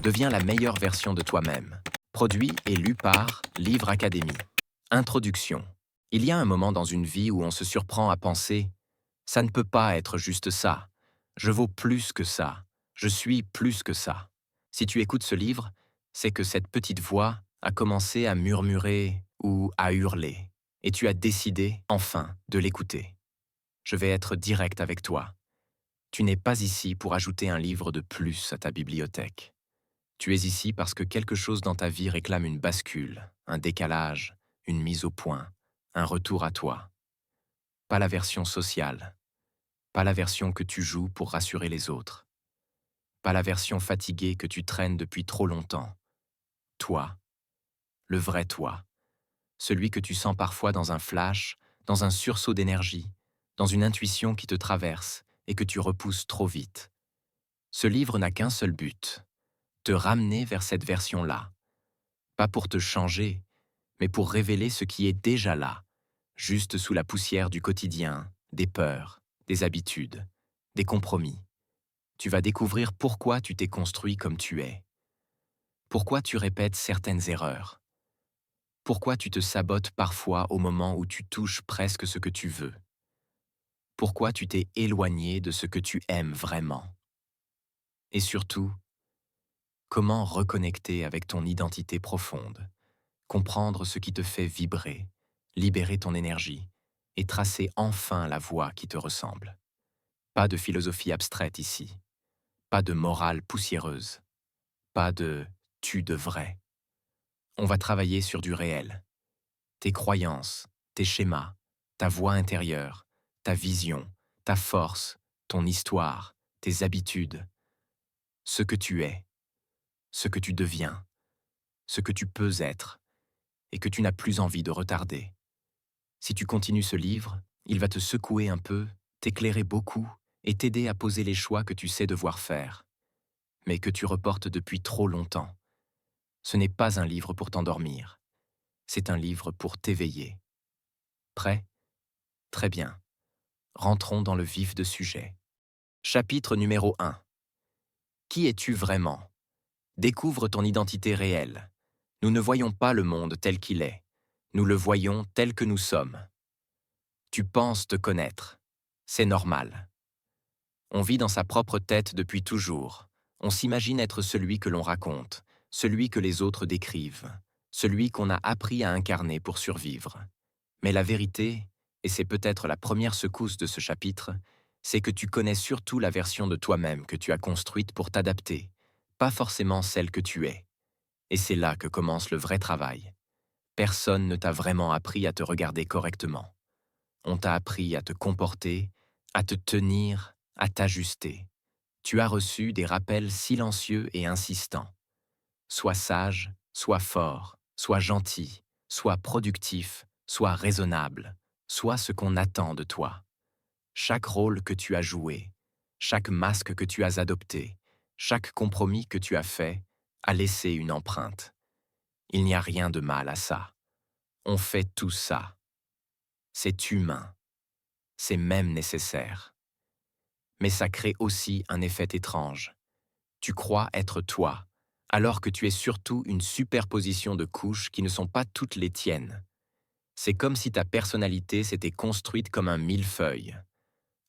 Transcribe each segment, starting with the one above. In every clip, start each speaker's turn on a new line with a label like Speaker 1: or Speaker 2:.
Speaker 1: Deviens la meilleure version de toi-même. Produit et lu par Livre Académie. Introduction. Il y a un moment dans une vie où on se surprend à penser « ça ne peut pas être juste ça. Je vaux plus que ça. Je suis plus que ça. » Si tu écoutes ce livre, c'est que cette petite voix a commencé à murmurer ou à hurler, et tu as décidé, enfin, de l'écouter. Je vais être direct avec toi. Tu n'es pas ici pour ajouter un livre de plus à ta bibliothèque. Tu es ici parce que quelque chose dans ta vie réclame une bascule, un décalage, une mise au point, un retour à toi. Pas la version sociale, pas la version que tu joues pour rassurer les autres, pas la version fatiguée que tu traînes depuis trop longtemps. Toi, le vrai toi, celui que tu sens parfois dans un flash, dans un sursaut d'énergie, dans une intuition qui te traverse et que tu repousses trop vite. Ce livre n'a qu'un seul but, te ramener vers cette version-là. Pas pour te changer, mais pour révéler ce qui est déjà là, juste sous la poussière du quotidien, des peurs, des habitudes, des compromis. Tu vas découvrir pourquoi tu t'es construit comme tu es, pourquoi tu répètes certaines erreurs, pourquoi tu te sabotes parfois au moment où tu touches presque ce que tu veux, pourquoi tu t'es éloigné de ce que tu aimes vraiment. Et surtout, comment reconnecter avec ton identité profonde, comprendre ce qui te fait vibrer, libérer ton énergie et tracer enfin la voie qui te ressemble. Pas de philosophie abstraite ici, pas de morale poussiéreuse, pas de tu devrais. On va travailler sur du réel. Tes croyances, tes schémas, ta voix intérieure, ta vision, ta force, ton histoire, tes habitudes, ce que tu es, ce que tu deviens, ce que tu peux être et que tu n'as plus envie de retarder. Si tu continues ce livre, il va te secouer un peu, t'éclairer beaucoup et t'aider à poser les choix que tu sais devoir faire, mais que tu reportes depuis trop longtemps. Ce n'est pas un livre pour t'endormir, c'est un livre pour t'éveiller. Prêt? Très bien. Rentrons dans le vif du sujet. Chapitre numéro 1. Qui es-tu vraiment? Découvre ton identité réelle. Nous ne voyons pas le monde tel qu'il est. Nous le voyons tel que nous sommes. Tu penses te connaître. C'est normal. On vit dans sa propre tête depuis toujours. On s'imagine être celui que l'on raconte, celui que les autres décrivent, celui qu'on a appris à incarner pour survivre. Mais la vérité, et c'est peut-être la première secousse de ce chapitre, c'est que tu connais surtout la version de toi-même que tu as construite pour t'adapter, pas forcément celle que tu es. Et c'est là que commence le vrai travail. Personne ne t'a vraiment appris à te regarder correctement. On t'a appris à te comporter, à te tenir, à t'ajuster. Tu as reçu des rappels silencieux et insistants. Sois sage, sois fort, sois gentil, sois productif, sois raisonnable, sois ce qu'on attend de toi. Chaque rôle que tu as joué, chaque masque que tu as adopté, chaque compromis que tu as fait, a laissé une empreinte. Il n'y a rien de mal à ça. On fait tout ça. C'est humain. C'est même nécessaire. Mais ça crée aussi un effet étrange. Tu crois être toi, alors que tu es surtout une superposition de couches qui ne sont pas toutes les tiennes. C'est comme si ta personnalité s'était construite comme un millefeuille.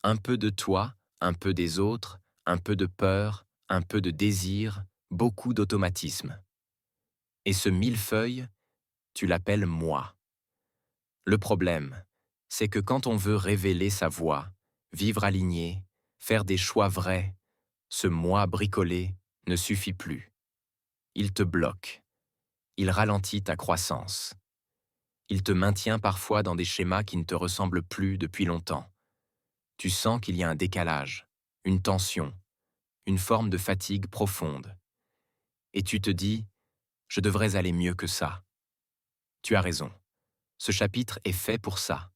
Speaker 1: Un peu de toi, un peu des autres, un peu de peur, un peu de désir, beaucoup d'automatisme. Et ce millefeuille, tu l'appelles moi. Le problème, c'est que quand on veut révéler sa voix, vivre aligné, faire des choix vrais, ce moi bricolé ne suffit plus. Il te bloque. Il ralentit ta croissance. Il te maintient parfois dans des schémas qui ne te ressemblent plus depuis longtemps. Tu sens qu'il y a un décalage, une tension, une forme de fatigue profonde. Et tu te dis, je devrais aller mieux que ça. Tu as raison. Ce chapitre est fait pour ça.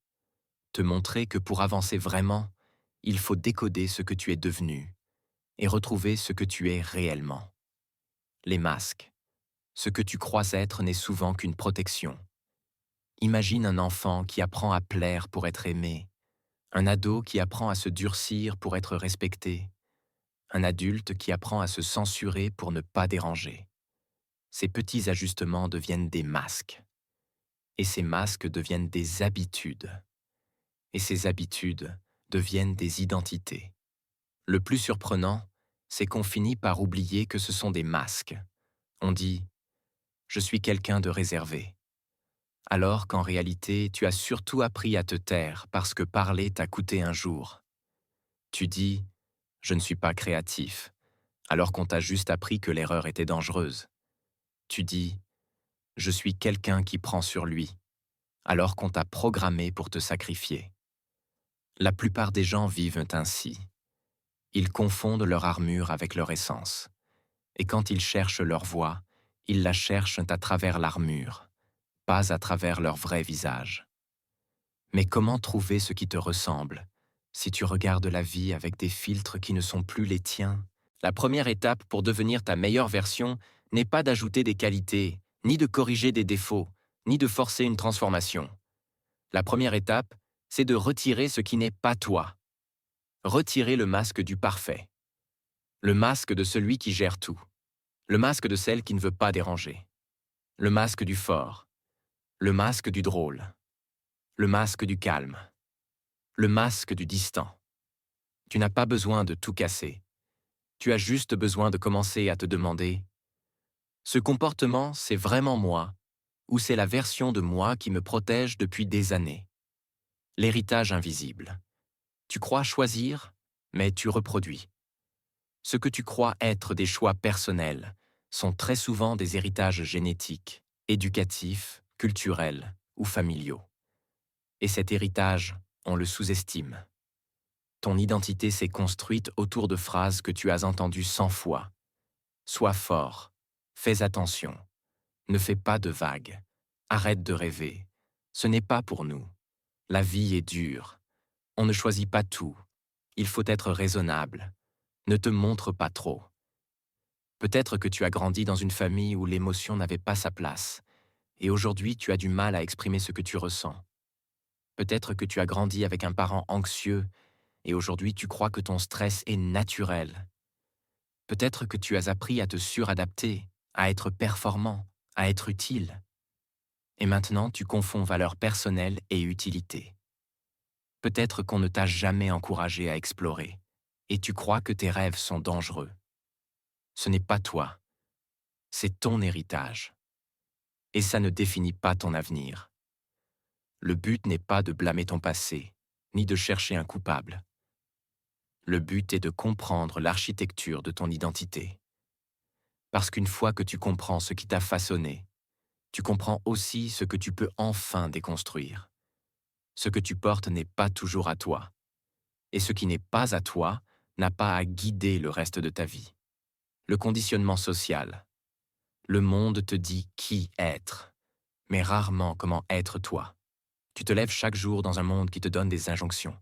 Speaker 1: Te montrer que pour avancer vraiment, il faut décoder ce que tu es devenu et retrouver ce que tu es réellement. Les masques. Ce que tu crois être n'est souvent qu'une protection. Imagine un enfant qui apprend à plaire pour être aimé, un ado qui apprend à se durcir pour être respecté, un adulte qui apprend à se censurer pour ne pas déranger. Ces petits ajustements deviennent des masques, et ces masques deviennent des habitudes, et ces habitudes deviennent des identités. Le plus surprenant, c'est qu'on finit par oublier que ce sont des masques. On dit « je suis quelqu'un de réservé », alors qu'en réalité, tu as surtout appris à te taire parce que parler t'a coûté un jour. Tu dis « je ne suis pas créatif », alors qu'on t'a juste appris que l'erreur était dangereuse. Tu dis « je suis quelqu'un qui prend sur lui », alors qu'on t'a programmé pour te sacrifier. La plupart des gens vivent ainsi. Ils confondent leur armure avec leur essence. Et quand ils cherchent leur voix, ils la cherchent à travers l'armure, pas à travers leur vrai visage. Mais comment trouver ce qui te ressemble si tu regardes la vie avec des filtres qui ne sont plus les tiens? La première étape pour devenir ta meilleure version n'est pas d'ajouter des qualités, ni de corriger des défauts, ni de forcer une transformation. La première étape, c'est de retirer ce qui n'est pas toi. Retirer le masque du parfait. Le masque de celui qui gère tout. Le masque de celle qui ne veut pas déranger. Le masque du fort. Le masque du drôle. Le masque du calme. Le masque du distant. Tu n'as pas besoin de tout casser. Tu as juste besoin de commencer à te demander « Ce comportement, c'est vraiment moi ou c'est la version de moi qui me protège depuis des années ?» L'héritage invisible. Tu crois choisir, mais tu reproduis. Ce que tu crois être des choix personnels sont très souvent des héritages génétiques, éducatifs, culturels ou familiaux. Et cet héritage, on le sous-estime. Ton identité s'est construite autour de phrases que tu as entendues 100 fois. Sois fort, fais attention, ne fais pas de vagues, arrête de rêver, ce n'est pas pour nous. La vie est dure, on ne choisit pas tout, il faut être raisonnable, ne te montre pas trop. Peut-être que tu as grandi dans une famille où l'émotion n'avait pas sa place, et aujourd'hui tu as du mal à exprimer ce que tu ressens. Peut-être que tu as grandi avec un parent anxieux, et aujourd'hui tu crois que ton stress est naturel. Peut-être que tu as appris à te suradapter, à être performant, à être utile. Et maintenant tu confonds valeur personnelle et utilité. Peut-être qu'on ne t'a jamais encouragé à explorer, et tu crois que tes rêves sont dangereux. Ce n'est pas toi, c'est ton héritage. Et ça ne définit pas ton avenir. Le but n'est pas de blâmer ton passé, ni de chercher un coupable. Le but est de comprendre l'architecture de ton identité. Parce qu'une fois que tu comprends ce qui t'a façonné, tu comprends aussi ce que tu peux enfin déconstruire. Ce que tu portes n'est pas toujours à toi. Et ce qui n'est pas à toi n'a pas à guider le reste de ta vie. Le conditionnement social. Le monde te dit qui être, mais rarement comment être toi. Tu te lèves chaque jour dans un monde qui te donne des injonctions.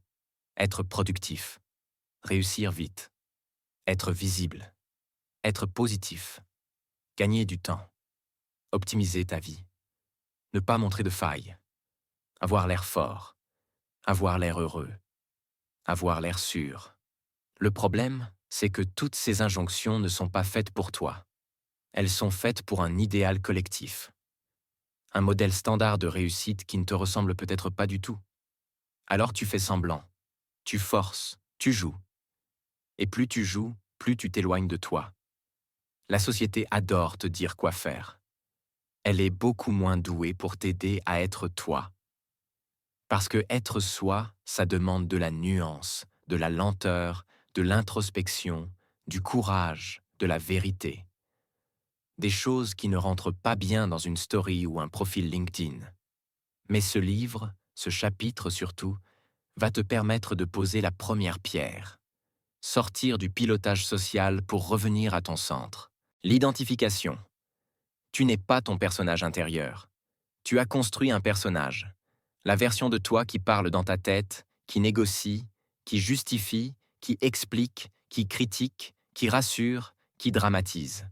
Speaker 1: Être productif, réussir vite, être visible, être positif, gagner du temps, optimiser ta vie, ne pas montrer de failles, avoir l'air fort, avoir l'air heureux, avoir l'air sûr. Le problème, c'est que toutes ces injonctions ne sont pas faites pour toi. Elles sont faites pour un idéal collectif. Un modèle standard de réussite qui ne te ressemble peut-être pas du tout. Alors tu fais semblant, tu forces, tu joues. Et plus tu joues, plus tu t'éloignes de toi. La société adore te dire quoi faire. Elle est beaucoup moins douée pour t'aider à être toi. Parce que être soi, ça demande de la nuance, de la lenteur, de l'introspection, du courage, de la vérité. Des choses qui ne rentrent pas bien dans une story ou un profil LinkedIn. Mais ce livre, ce chapitre surtout, va te permettre de poser la première pierre. Sortir du pilotage social pour revenir à ton centre. L'identification. Tu n'es pas ton personnage intérieur. Tu as construit un personnage. La version de toi qui parle dans ta tête, qui négocie, qui justifie, qui explique, qui critique, qui rassure, qui dramatise.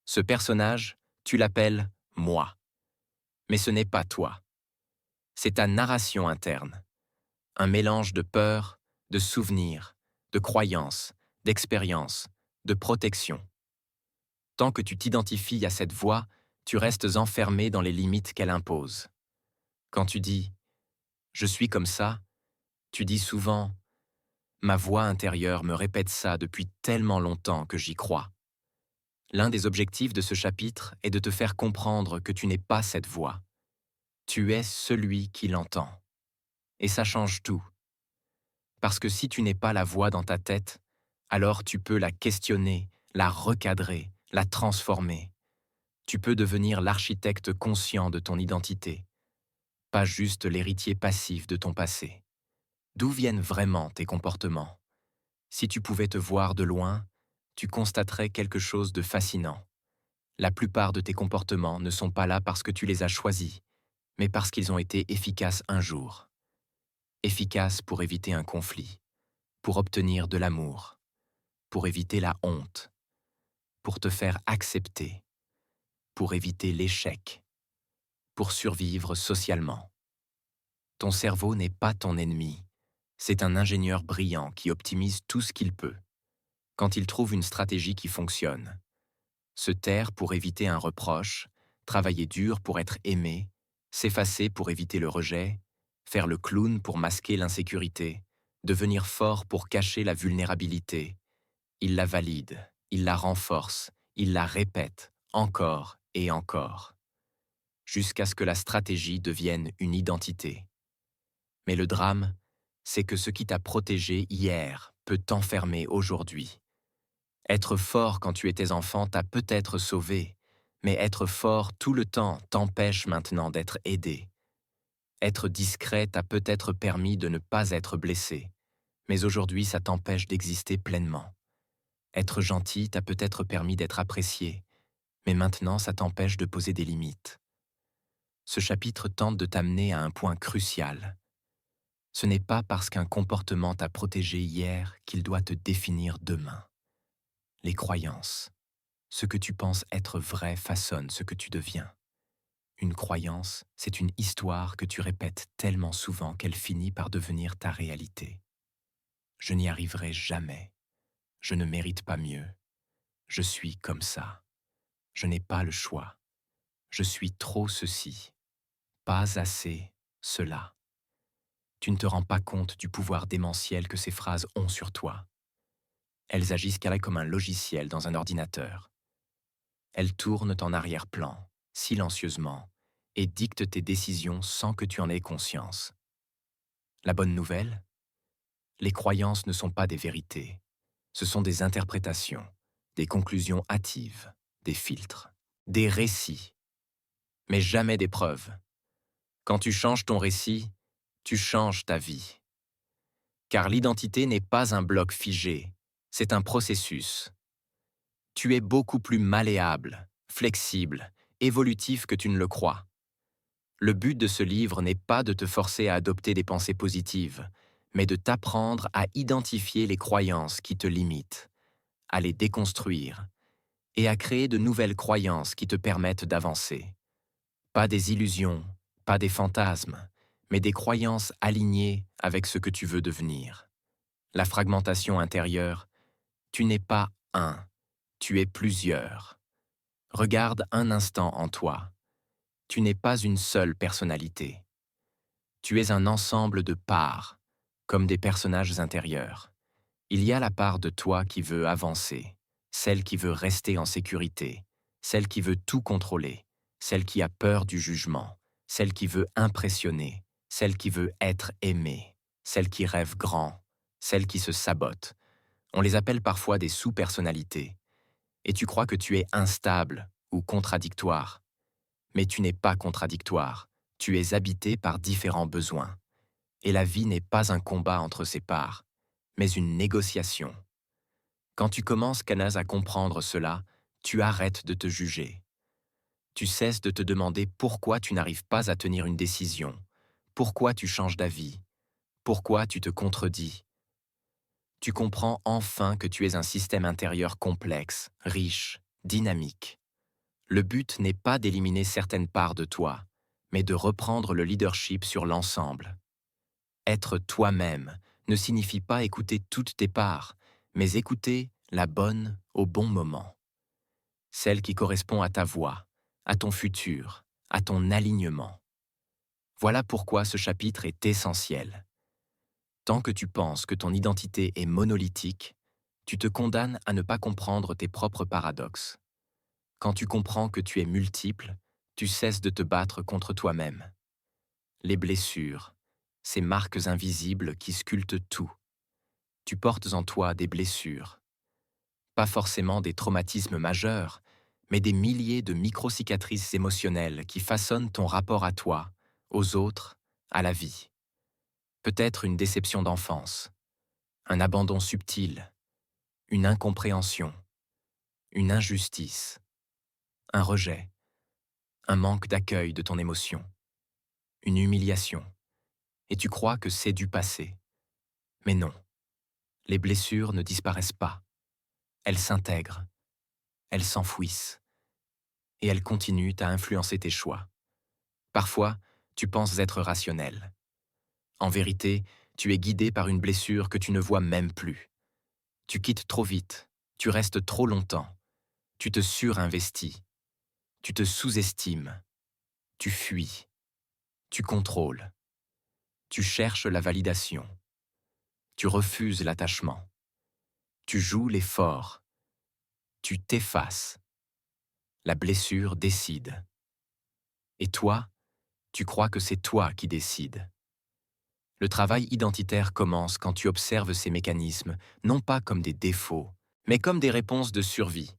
Speaker 1: Ce personnage, tu l'appelles « moi ». Mais ce n'est pas toi. C'est ta narration interne. Un mélange de peur, de souvenirs, de croyances, d'expérience, de protection. Tant que tu t'identifies à cette voix, tu restes enfermé dans les limites qu'elle impose. Quand tu dis « je suis comme ça », tu dis souvent « ma voix intérieure me répète ça depuis tellement longtemps que j'y crois ». L'un des objectifs de ce chapitre est de te faire comprendre que tu n'es pas cette voix. Tu es celui qui l'entend. Et ça change tout. Parce que si tu n'es pas la voix dans ta tête, alors tu peux la questionner, la recadrer, la transformer. Tu peux devenir l'architecte conscient de ton identité, pas juste l'héritier passif de ton passé. D'où viennent vraiment tes comportements? Si tu pouvais te voir de loin, tu constaterais quelque chose de fascinant. La plupart de tes comportements ne sont pas là parce que tu les as choisis, mais parce qu'ils ont été efficaces un jour. Efficaces pour éviter un conflit, pour obtenir de l'amour, pour éviter la honte, pour te faire accepter, pour éviter l'échec, pour survivre socialement. Ton cerveau n'est pas ton ennemi, c'est un ingénieur brillant qui optimise tout ce qu'il peut. Quand il trouve une stratégie qui fonctionne, se taire pour éviter un reproche, travailler dur pour être aimé, s'effacer pour éviter le rejet, faire le clown pour masquer l'insécurité, devenir fort pour cacher la vulnérabilité. Il la valide, il la renforce, il la répète, encore et encore, jusqu'à ce que la stratégie devienne une identité. Mais le drame, c'est que ce qui t'a protégé hier peut t'enfermer aujourd'hui. Être fort quand tu étais enfant t'a peut-être sauvé, mais être fort tout le temps t'empêche maintenant d'être aidé. Être discret t'a peut-être permis de ne pas être blessé, mais aujourd'hui ça t'empêche d'exister pleinement. Être gentil t'a peut-être permis d'être apprécié, mais maintenant ça t'empêche de poser des limites. Ce chapitre tente de t'amener à un point crucial. Ce n'est pas parce qu'un comportement t'a protégé hier qu'il doit te définir demain. Les croyances. Ce que tu penses être vrai façonne ce que tu deviens. Une croyance, c'est une histoire que tu répètes tellement souvent qu'elle finit par devenir ta réalité. Je n'y arriverai jamais. Je ne mérite pas mieux. Je suis comme ça. Je n'ai pas le choix. Je suis trop ceci. Pas assez cela. Tu ne te rends pas compte du pouvoir démentiel que ces phrases ont sur toi. Elles agissent comme un logiciel dans un ordinateur. Elles tournent en arrière-plan, silencieusement, et dictent tes décisions sans que tu en aies conscience. La bonne nouvelle? Les croyances ne sont pas des vérités. Ce sont des interprétations, des conclusions hâtives, des filtres, des récits, mais jamais des preuves. Quand tu changes ton récit, tu changes ta vie. Car l'identité n'est pas un bloc figé, c'est un processus. Tu es beaucoup plus malléable, flexible, évolutif que tu ne le crois. Le but de ce livre n'est pas de te forcer à adopter des pensées positives, mais de t'apprendre à identifier les croyances qui te limitent, à les déconstruire et à créer de nouvelles croyances qui te permettent d'avancer. Pas des illusions, pas des fantasmes, mais des croyances alignées avec ce que tu veux devenir. La fragmentation intérieure, tu n'es pas un, tu es plusieurs. Regarde un instant en toi. Tu n'es pas une seule personnalité. Tu es un ensemble de parts, comme des personnages intérieurs. Il y a la part de toi qui veut avancer, celle qui veut rester en sécurité, celle qui veut tout contrôler, celle qui a peur du jugement, celle qui veut impressionner, celle qui veut être aimée, celle qui rêve grand, celle qui se sabote. On les appelle parfois des sous-personnalités. Et tu crois que tu es instable ou contradictoire. Mais tu n'es pas contradictoire, tu es habité par différents besoins. Et la vie n'est pas un combat entre ces parts, mais une négociation. Quand tu commences, Kanaz, à comprendre cela, tu arrêtes de te juger. Tu cesses de te demander pourquoi tu n'arrives pas à tenir une décision, pourquoi tu changes d'avis, pourquoi tu te contredis. Tu comprends enfin que tu es un système intérieur complexe, riche, dynamique. Le but n'est pas d'éliminer certaines parts de toi, mais de reprendre le leadership sur l'ensemble. Être toi-même ne signifie pas écouter toutes tes parts, mais écouter la bonne au bon moment, celle qui correspond à ta voix, à ton futur, à ton alignement. Voilà pourquoi ce chapitre est essentiel. Tant que tu penses que ton identité est monolithique, tu te condamnes à ne pas comprendre tes propres paradoxes. Quand tu comprends que tu es multiple, tu cesses de te battre contre toi-même. Les blessures, ces marques invisibles qui sculptent tout. Tu portes en toi des blessures. Pas forcément des traumatismes majeurs, mais des milliers de micro-cicatrices émotionnelles qui façonnent ton rapport à toi, aux autres, à la vie. Peut-être une déception d'enfance, un abandon subtil, une incompréhension, une injustice, un rejet, un manque d'accueil de ton émotion, une humiliation. Et tu crois que c'est du passé. Mais non, les blessures ne disparaissent pas. Elles s'intègrent, elles s'enfouissent, et elles continuent à influencer tes choix. Parfois, tu penses être rationnel. En vérité, tu es guidé par une blessure que tu ne vois même plus. Tu quittes trop vite, tu restes trop longtemps, tu te surinvestis, tu te sous-estimes, tu fuis, tu contrôles, tu cherches la validation, tu refuses l'attachement, tu joues les forts, tu t'effaces. La blessure décide. Et toi, tu crois que c'est toi qui décides. Le travail identitaire commence quand tu observes ces mécanismes, non pas comme des défauts, mais comme des réponses de survie.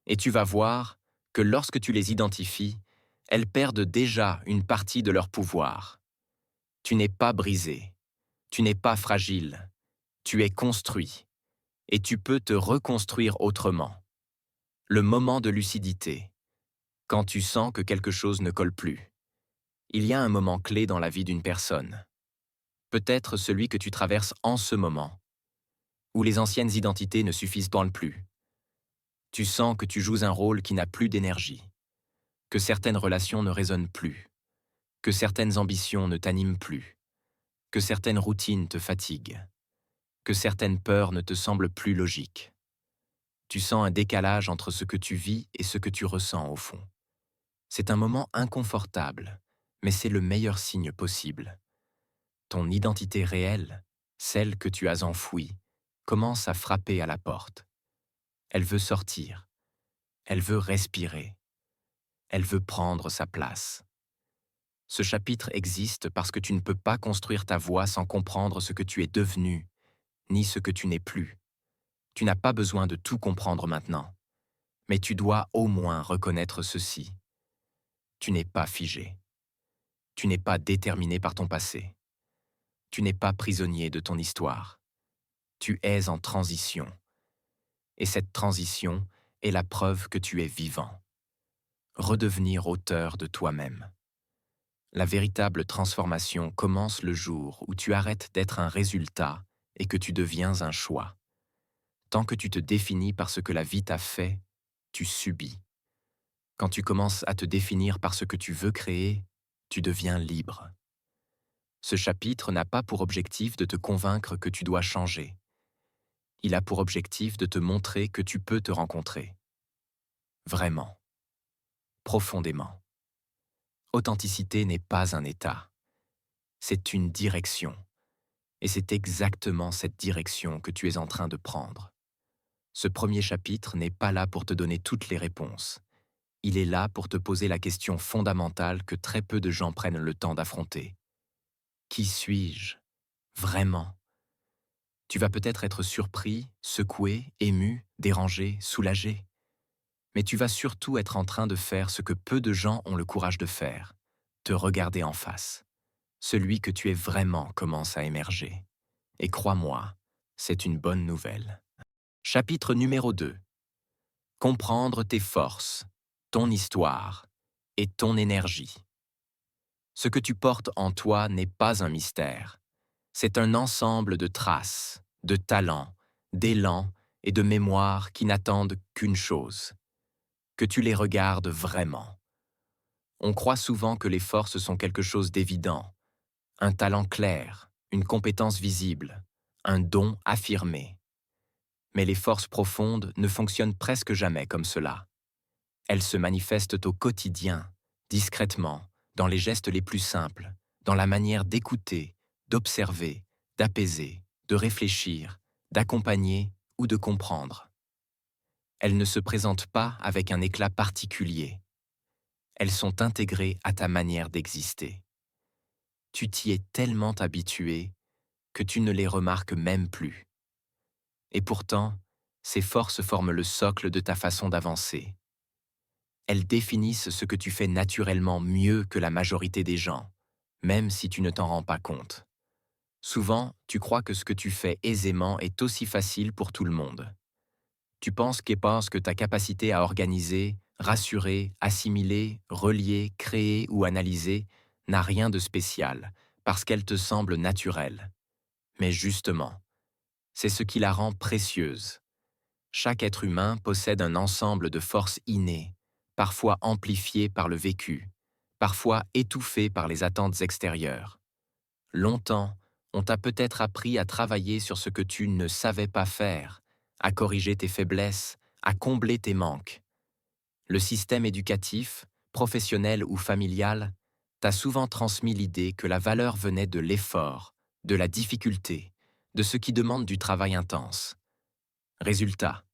Speaker 1: Et tu vas voir que lorsque tu les identifies, elles perdent déjà une partie de leur pouvoir. Tu n'es pas brisé, tu n'es pas fragile, tu es construit, et tu peux te reconstruire autrement. Le moment de lucidité, quand tu sens que quelque chose ne colle plus. Il y a un moment clé dans la vie d'une personne. Peut-être celui que tu traverses en ce moment, où les anciennes identités ne suffisent plus. Tu sens que tu joues un rôle qui n'a plus d'énergie, que certaines relations ne résonnent plus, que certaines ambitions ne t'animent plus, que certaines routines te fatiguent, que certaines peurs ne te semblent plus logiques. Tu sens un décalage entre ce que tu vis et ce que tu ressens au fond. C'est un moment inconfortable, mais c'est le meilleur signe possible. Ton identité réelle, celle que tu as enfouie, commence à frapper à la porte. Elle veut sortir, elle veut respirer, elle veut prendre sa place. Ce chapitre existe parce que tu ne peux pas construire ta voie sans comprendre ce que tu es devenu, ni ce que tu n'es plus. Tu n'as pas besoin de tout comprendre maintenant, mais tu dois au moins reconnaître ceci. Tu n'es pas figé. Tu n'es pas déterminé par ton passé. Tu n'es pas prisonnier de ton histoire. Tu es en transition. Et cette transition est la preuve que tu es vivant. Redevenir auteur de toi-même. La véritable transformation commence le jour où tu arrêtes d'être un résultat et que tu deviens un choix. Tant que tu te définis par ce que la vie t'a fait, tu subis. Quand tu commences à te définir par ce que tu veux créer, tu deviens libre. Ce chapitre n'a pas pour objectif de te convaincre que tu dois changer. Il a pour objectif de te montrer que tu peux te rencontrer. Vraiment. Profondément. Authenticité n'est pas un état. C'est une direction. Et c'est exactement cette direction que tu es en train de prendre. Ce premier chapitre n'est pas là pour te donner toutes les réponses. Il est là pour te poser la question fondamentale que très peu de gens prennent le temps d'affronter. Qui suis-je? Vraiment? Tu vas peut-être être surpris, secoué, ému, dérangé, soulagé. Mais tu vas surtout être en train de faire ce que peu de gens ont le courage de faire, te regarder en face. Celui que tu es vraiment commence à émerger. Et crois-moi, c'est une bonne nouvelle. Chapitre numéro 2. Comprendre tes forces, ton histoire et ton énergie. Ce que tu portes en toi n'est pas un mystère. C'est un ensemble de traces, de talents, d'élans et de mémoires qui n'attendent qu'une chose, que tu les regardes vraiment. On croit souvent que les forces sont quelque chose d'évident, un talent clair, une compétence visible, un don affirmé. Mais les forces profondes ne fonctionnent presque jamais comme cela. Elles se manifestent au quotidien, discrètement, dans les gestes les plus simples, dans la manière d'écouter, d'observer, d'apaiser, de réfléchir, d'accompagner ou de comprendre. Elles ne se présentent pas avec un éclat particulier. Elles sont intégrées à ta manière d'exister. Tu t'y es tellement habitué que tu ne les remarques même plus. Et pourtant, ces forces forment le socle de ta façon d'avancer. Elles définissent ce que tu fais naturellement mieux que la majorité des gens, même si tu ne t'en rends pas compte. Souvent, tu crois que ce que tu fais aisément est aussi facile pour tout le monde. Tu penses que ta capacité à organiser, rassurer, assimiler, relier, créer ou analyser n'a rien de spécial, parce qu'elle te semble naturelle. Mais justement, c'est ce qui la rend précieuse. Chaque être humain possède un ensemble de forces innées, parfois amplifiées par le vécu, parfois étouffées par les attentes extérieures. Longtemps, on t'a peut-être appris à travailler sur ce que tu ne savais pas faire, à corriger tes faiblesses, à combler tes manques. Le système éducatif, professionnel ou familial, t'a souvent transmis l'idée que la valeur venait de l'effort, de la difficulté, de ce qui demande du travail intense. Résultat,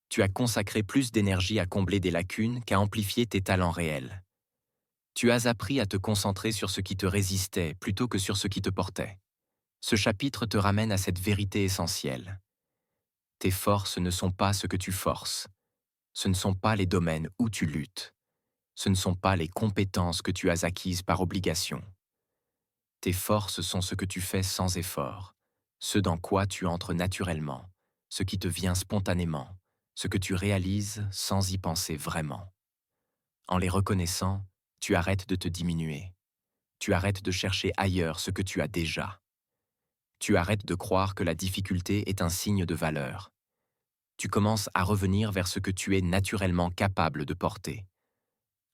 Speaker 1: tu as consacré plus d'énergie à combler des lacunes qu'à amplifier tes talents réels. Tu as appris à te concentrer sur ce qui te résistait plutôt que sur ce qui te portait. Ce chapitre te ramène à cette vérité essentielle. Tes forces ne sont pas ce que tu forces. Ce ne sont pas les domaines où tu luttes. Ce ne sont pas les compétences que tu as acquises par obligation. Tes forces sont ce que tu fais sans effort, ce dans quoi tu entres naturellement, ce qui te vient spontanément, ce que tu réalises sans y penser vraiment. En les reconnaissant, tu arrêtes de te diminuer. Tu arrêtes de chercher ailleurs ce que tu as déjà. Tu arrêtes de croire que la difficulté est un signe de valeur. Tu commences à revenir vers ce que tu es naturellement capable de porter.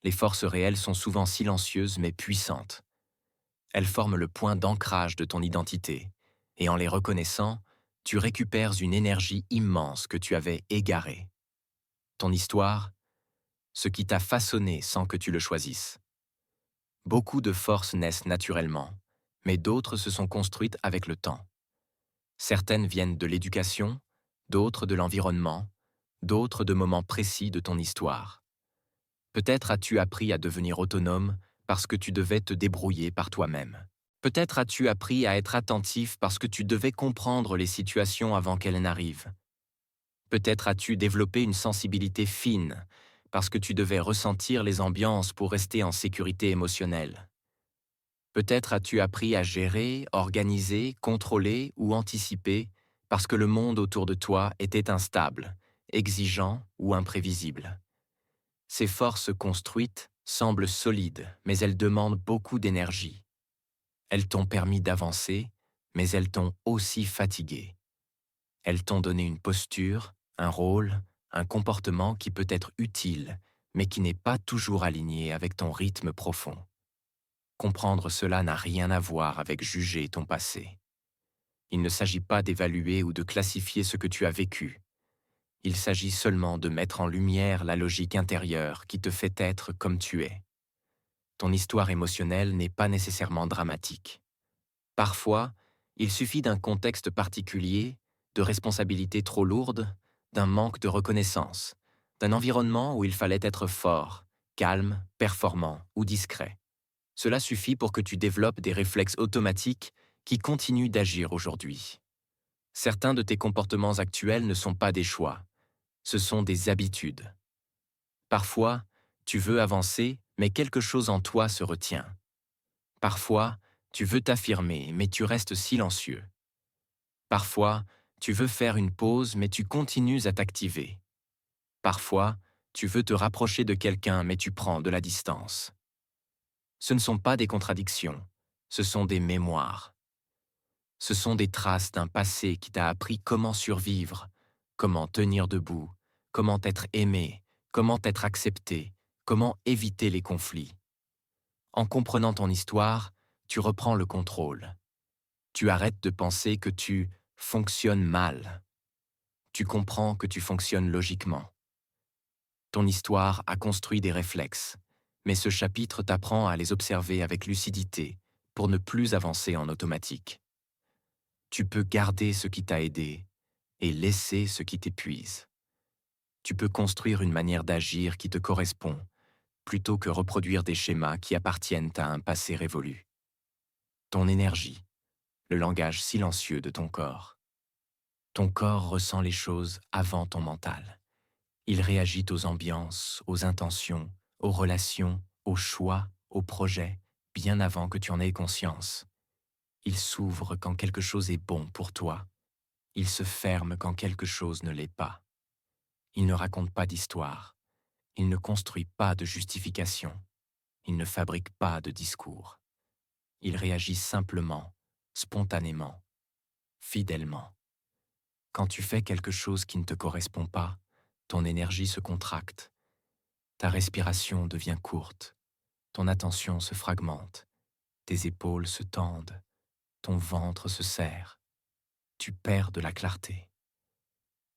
Speaker 1: Les forces réelles sont souvent silencieuses mais puissantes. Elles forment le point d'ancrage de ton identité, et en les reconnaissant, tu récupères une énergie immense que tu avais égarée. Ton histoire, ce qui t'a façonné sans que tu le choisisses. Beaucoup de forces naissent naturellement, mais d'autres se sont construites avec le temps. Certaines viennent de l'éducation, d'autres de l'environnement, d'autres de moments précis de ton histoire. Peut-être as-tu appris à devenir autonome parce que tu devais te débrouiller par toi-même. Peut-être as-tu appris à être attentif parce que tu devais comprendre les situations avant qu'elles n'arrivent. Peut-être as-tu développé une sensibilité fine parce que tu devais ressentir les ambiances pour rester en sécurité émotionnelle. Peut-être as-tu appris à gérer, organiser, contrôler ou anticiper parce que le monde autour de toi était instable, exigeant ou imprévisible. Ces forces construites semblent solides, mais elles demandent beaucoup d'énergie. Elles t'ont permis d'avancer, mais elles t'ont aussi fatigué. Elles t'ont donné une posture, un rôle, un comportement qui peut être utile, mais qui n'est pas toujours aligné avec ton rythme profond. Comprendre cela n'a rien à voir avec juger ton passé. Il ne s'agit pas d'évaluer ou de classifier ce que tu as vécu. Il s'agit seulement de mettre en lumière la logique intérieure qui te fait être comme tu es. Ton histoire émotionnelle n'est pas nécessairement dramatique. Parfois, il suffit d'un contexte particulier, de responsabilités trop lourdes, d'un manque de reconnaissance, d'un environnement où il fallait être fort, calme, performant ou discret. Cela suffit pour que tu développes des réflexes automatiques qui continuent d'agir aujourd'hui. Certains de tes comportements actuels ne sont pas des choix, ce sont des habitudes. Parfois, tu veux avancer, mais quelque chose en toi se retient. Parfois, tu veux t'affirmer, mais tu restes silencieux. Parfois, tu veux faire une pause, mais tu continues à t'activer. Parfois, tu veux te rapprocher de quelqu'un, mais tu prends de la distance. Ce ne sont pas des contradictions, ce sont des mémoires. Ce sont des traces d'un passé qui t'a appris comment survivre, comment tenir debout, comment être aimé, comment être accepté, comment éviter les conflits. En comprenant ton histoire, tu reprends le contrôle. Tu arrêtes de penser que tu fonctionnes mal. Tu comprends que tu fonctionnes logiquement. Ton histoire a construit des réflexes, mais ce chapitre t'apprend à les observer avec lucidité pour ne plus avancer en automatique. Tu peux garder ce qui t'a aidé et laisser ce qui t'épuise. Tu peux construire une manière d'agir qui te correspond, plutôt que reproduire des schémas qui appartiennent à un passé révolu. Ton énergie, le langage silencieux de ton corps. Ton corps ressent les choses avant ton mental. Il réagit aux ambiances, aux intentions, aux relations, aux choix, aux projets, bien avant que tu en aies conscience. Il s'ouvre quand quelque chose est bon pour toi. Il se ferme quand quelque chose ne l'est pas. Il ne raconte pas d'histoire. Il ne construit pas de justification. Il ne fabrique pas de discours. Il réagit simplement, spontanément, fidèlement. Quand tu fais quelque chose qui ne te correspond pas, ton énergie se contracte. Ta respiration devient courte. Ton attention se fragmente. Tes épaules se tendent. Ton ventre se serre. Tu perds de la clarté.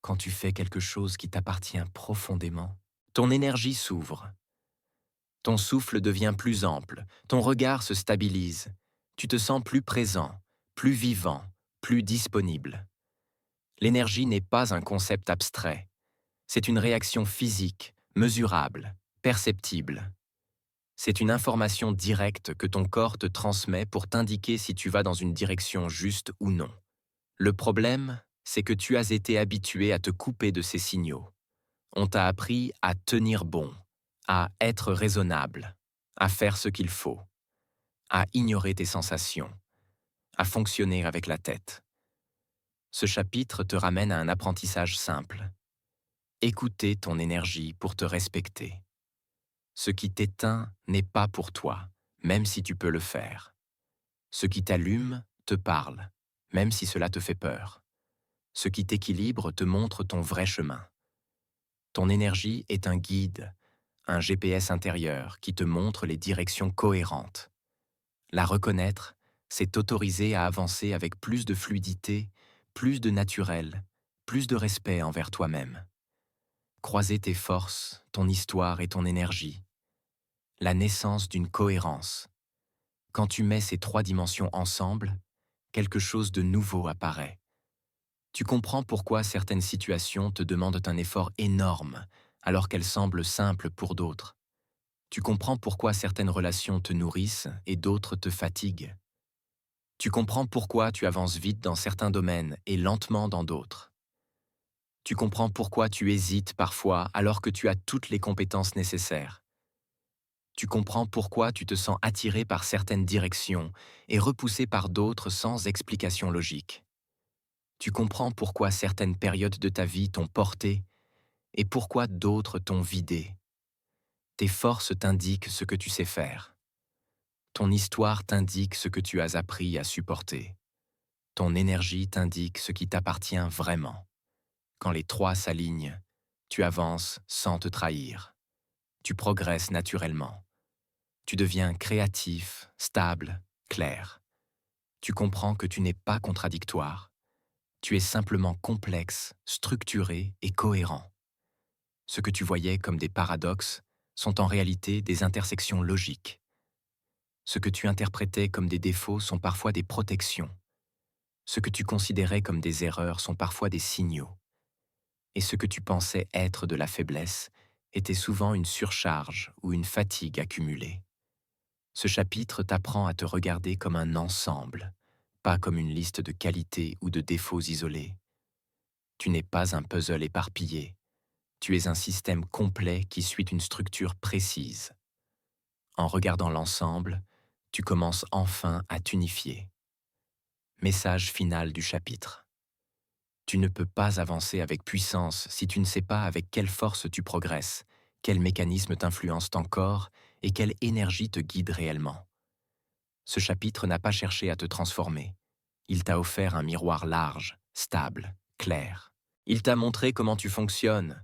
Speaker 1: Quand tu fais quelque chose qui t'appartient profondément, ton énergie s'ouvre. Ton souffle devient plus ample, ton regard se stabilise. Tu te sens plus présent, plus vivant, plus disponible. L'énergie n'est pas un concept abstrait. C'est une réaction physique, mesurable, perceptible. C'est une information directe que ton corps te transmet pour t'indiquer si tu vas dans une direction juste ou non. Le problème, c'est que tu as été habitué à te couper de ces signaux. On t'a appris à tenir bon, à être raisonnable, à faire ce qu'il faut, à ignorer tes sensations, à fonctionner avec la tête. Ce chapitre te ramène à un apprentissage simple. Écouter ton énergie pour te respecter. Ce qui t'éteint n'est pas pour toi, même si tu peux le faire. Ce qui t'allume te parle, même si cela te fait peur. Ce qui t'équilibre te montre ton vrai chemin. Ton énergie est un guide, un GPS intérieur qui te montre les directions cohérentes. La reconnaître, c'est t'autoriser à avancer avec plus de fluidité, plus de naturel, plus de respect envers toi-même. Croiser tes forces, ton histoire et ton énergie. La naissance d'une cohérence. Quand tu mets ces trois dimensions ensemble, quelque chose de nouveau apparaît. Tu comprends pourquoi certaines situations te demandent un effort énorme, alors qu'elles semblent simples pour d'autres. Tu comprends pourquoi certaines relations te nourrissent et d'autres te fatiguent. Tu comprends pourquoi tu avances vite dans certains domaines et lentement dans d'autres. Tu comprends pourquoi tu hésites parfois alors que tu as toutes les compétences nécessaires. Tu comprends pourquoi tu te sens attiré par certaines directions et repoussé par d'autres sans explication logique. Tu comprends pourquoi certaines périodes de ta vie t'ont porté et pourquoi d'autres t'ont vidé. Tes forces t'indiquent ce que tu sais faire. Ton histoire t'indique ce que tu as appris à supporter. Ton énergie t'indique ce qui t'appartient vraiment. Quand les trois s'alignent, tu avances sans te trahir. Tu progresses naturellement. Tu deviens créatif, stable, clair. Tu comprends que tu n'es pas contradictoire. Tu es simplement complexe, structuré et cohérent. Ce que tu voyais comme des paradoxes sont en réalité des intersections logiques. Ce que tu interprétais comme des défauts sont parfois des protections. Ce que tu considérais comme des erreurs sont parfois des signaux. Et ce que tu pensais être de la faiblesse était souvent une surcharge ou une fatigue accumulée. Ce chapitre t'apprend à te regarder comme un ensemble, pas comme une liste de qualités ou de défauts isolés. Tu n'es pas un puzzle éparpillé. Tu es un système complet qui suit une structure précise. En regardant l'ensemble, tu commences enfin à t'unifier. Message final du chapitre. Tu ne peux pas avancer avec puissance si tu ne sais pas avec quelle force tu progresses, quel mécanisme t'influence ton corps et quelle énergie te guide réellement. Ce chapitre n'a pas cherché à te transformer. Il t'a offert un miroir large, stable, clair. Il t'a montré comment tu fonctionnes,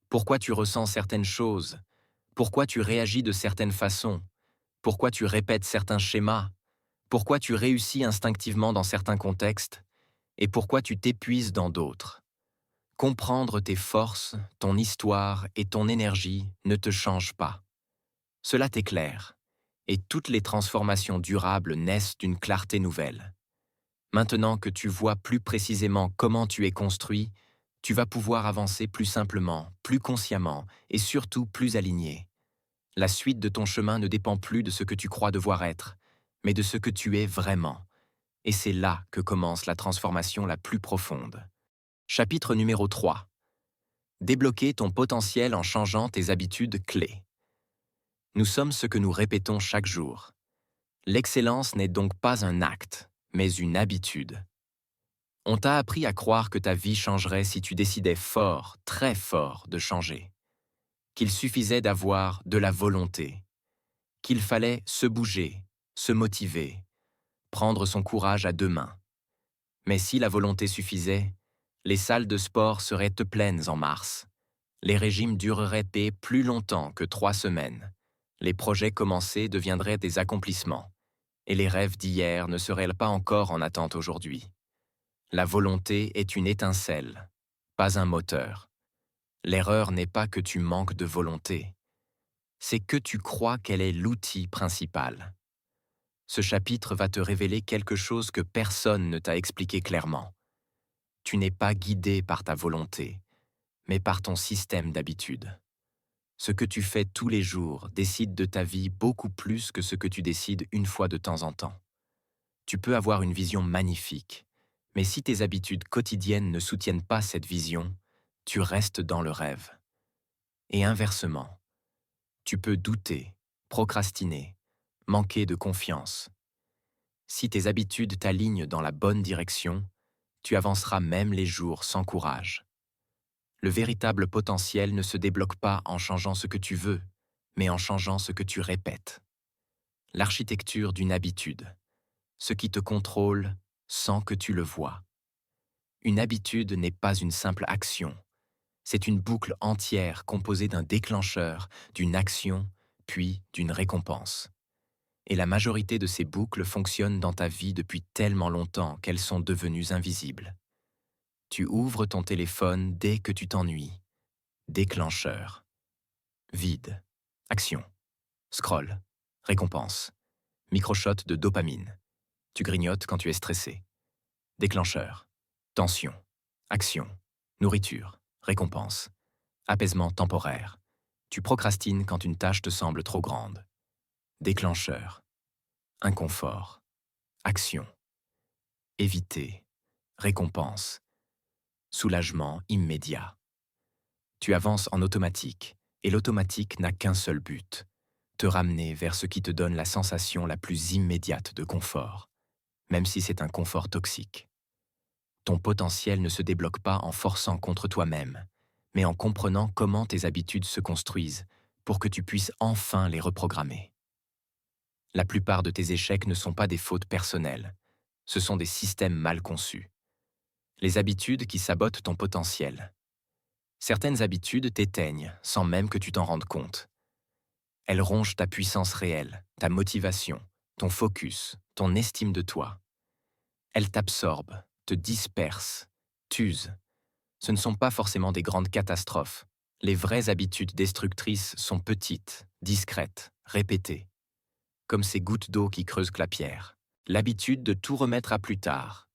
Speaker 1: pourquoi tu ressens certaines choses, pourquoi tu réagis de certaines façons, pourquoi tu répètes certains schémas, pourquoi tu réussis instinctivement dans certains contextes et pourquoi tu t'épuises dans d'autres. Comprendre tes forces, ton histoire et ton énergie ne te change pas. Cela t'éclaire, et toutes les transformations durables naissent d'une clarté nouvelle. Maintenant que tu vois plus précisément comment tu es construit, tu vas pouvoir avancer plus simplement, plus consciemment et surtout plus aligné. La suite de ton chemin ne dépend plus de ce que tu crois devoir être, mais de ce que tu es vraiment. Et c'est là que commence la transformation la plus profonde. Chapitre numéro 3. Débloquer ton potentiel en changeant tes habitudes clés. Nous sommes ce que nous répétons chaque jour. L'excellence n'est donc pas un acte, mais une habitude. On t'a appris à croire que ta vie changerait si tu décidais fort, très fort, de changer. Qu'il suffisait d'avoir de la volonté. Qu'il fallait se bouger, se motiver, prendre son courage à deux mains. Mais si la volonté suffisait, les salles de sport seraient pleines en mars. Les régimes dureraient plus longtemps que 3 semaines. Les projets commencés deviendraient des accomplissements. Et les rêves d'hier ne seraient pas encore en attente aujourd'hui. La volonté est une étincelle, pas un moteur. L'erreur n'est pas que tu manques de volonté. C'est que tu crois qu'elle est l'outil principal. Ce chapitre va te révéler quelque chose que personne ne t'a expliqué clairement. Tu n'es pas guidé par ta volonté, mais par ton système d'habitude. Ce que tu fais tous les jours décide de ta vie beaucoup plus que ce que tu décides une fois de temps en temps. Tu peux avoir une vision magnifique, mais si tes habitudes quotidiennes ne soutiennent pas cette vision, tu restes dans le rêve. Et inversement, tu peux douter, procrastiner, manquer de confiance. Si tes habitudes t'alignent dans la bonne direction, tu avanceras même les jours sans courage. Le véritable potentiel ne se débloque pas en changeant ce que tu veux, mais en changeant ce que tu répètes. L'architecture d'une habitude, ce qui te contrôle sans que tu le vois. Une habitude n'est pas une simple action. C'est une boucle entière composée d'un déclencheur, d'une action, puis d'une récompense. Et la majorité de ces boucles fonctionnent dans ta vie depuis tellement longtemps qu'elles sont devenues invisibles. Tu ouvres ton téléphone dès que tu t'ennuies. Déclencheur. Vide. Action. Scroll. Récompense. Microshot de dopamine. Tu grignotes quand tu es stressé. Déclencheur. Tension. Action. Nourriture. Récompense. Apaisement temporaire. Tu procrastines quand une tâche te semble trop grande. Déclencheur. Inconfort. Action. Éviter. Récompense. Soulagement immédiat. Tu avances en automatique, et l'automatique n'a qu'un seul but, te ramener vers ce qui te donne la sensation la plus immédiate de confort, même si c'est un confort toxique. Ton potentiel ne se débloque pas en forçant contre toi-même, mais en comprenant comment tes habitudes se construisent pour que tu puisses enfin les reprogrammer. La plupart de tes échecs ne sont pas des fautes personnelles, ce sont des systèmes mal conçus. Les habitudes qui sabotent ton potentiel. Certaines habitudes t'éteignent sans même que tu t'en rendes compte. Elles rongent ta puissance réelle, ta motivation, ton focus, ton estime de toi. Elles t'absorbent, te dispersent, t'usent. Ce ne sont pas forcément des grandes catastrophes. Les vraies habitudes destructrices sont petites, discrètes, répétées. Comme ces gouttes d'eau qui creusent la pierre. L'habitude de tout remettre à plus tard.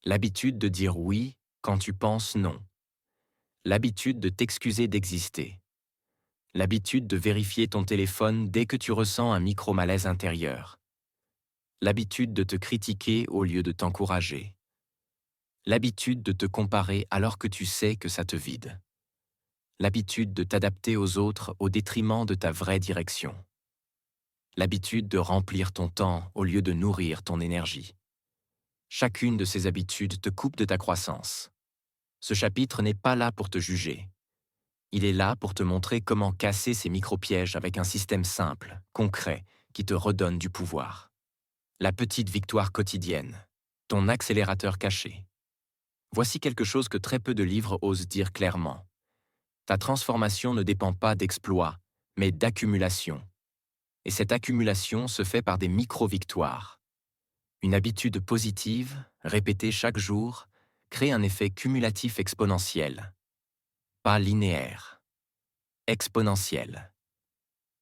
Speaker 1: L'habitude de dire oui quand tu penses non. L'habitude de t'excuser d'exister. L'habitude de vérifier ton téléphone dès que tu ressens un micro-malaise intérieur. L'habitude de te critiquer au lieu de t'encourager. L'habitude de te comparer alors que tu sais que ça te vide. L'habitude de t'adapter aux autres au détriment de ta vraie direction. L'habitude de remplir ton temps au lieu de nourrir ton énergie. Chacune de ces habitudes te coupe de ta croissance. Ce chapitre n'est pas là pour te juger. Il est là pour te montrer comment casser ces micro-pièges avec un système simple, concret, qui te redonne du pouvoir. La petite victoire quotidienne, ton accélérateur caché. Voici quelque chose que très peu de livres osent dire clairement. Ta transformation ne dépend pas d'exploits, mais d'accumulation. Et cette accumulation se fait par des micro-victoires. Une habitude positive, répétée chaque jour, crée un effet cumulatif exponentiel. Pas linéaire. Exponentiel.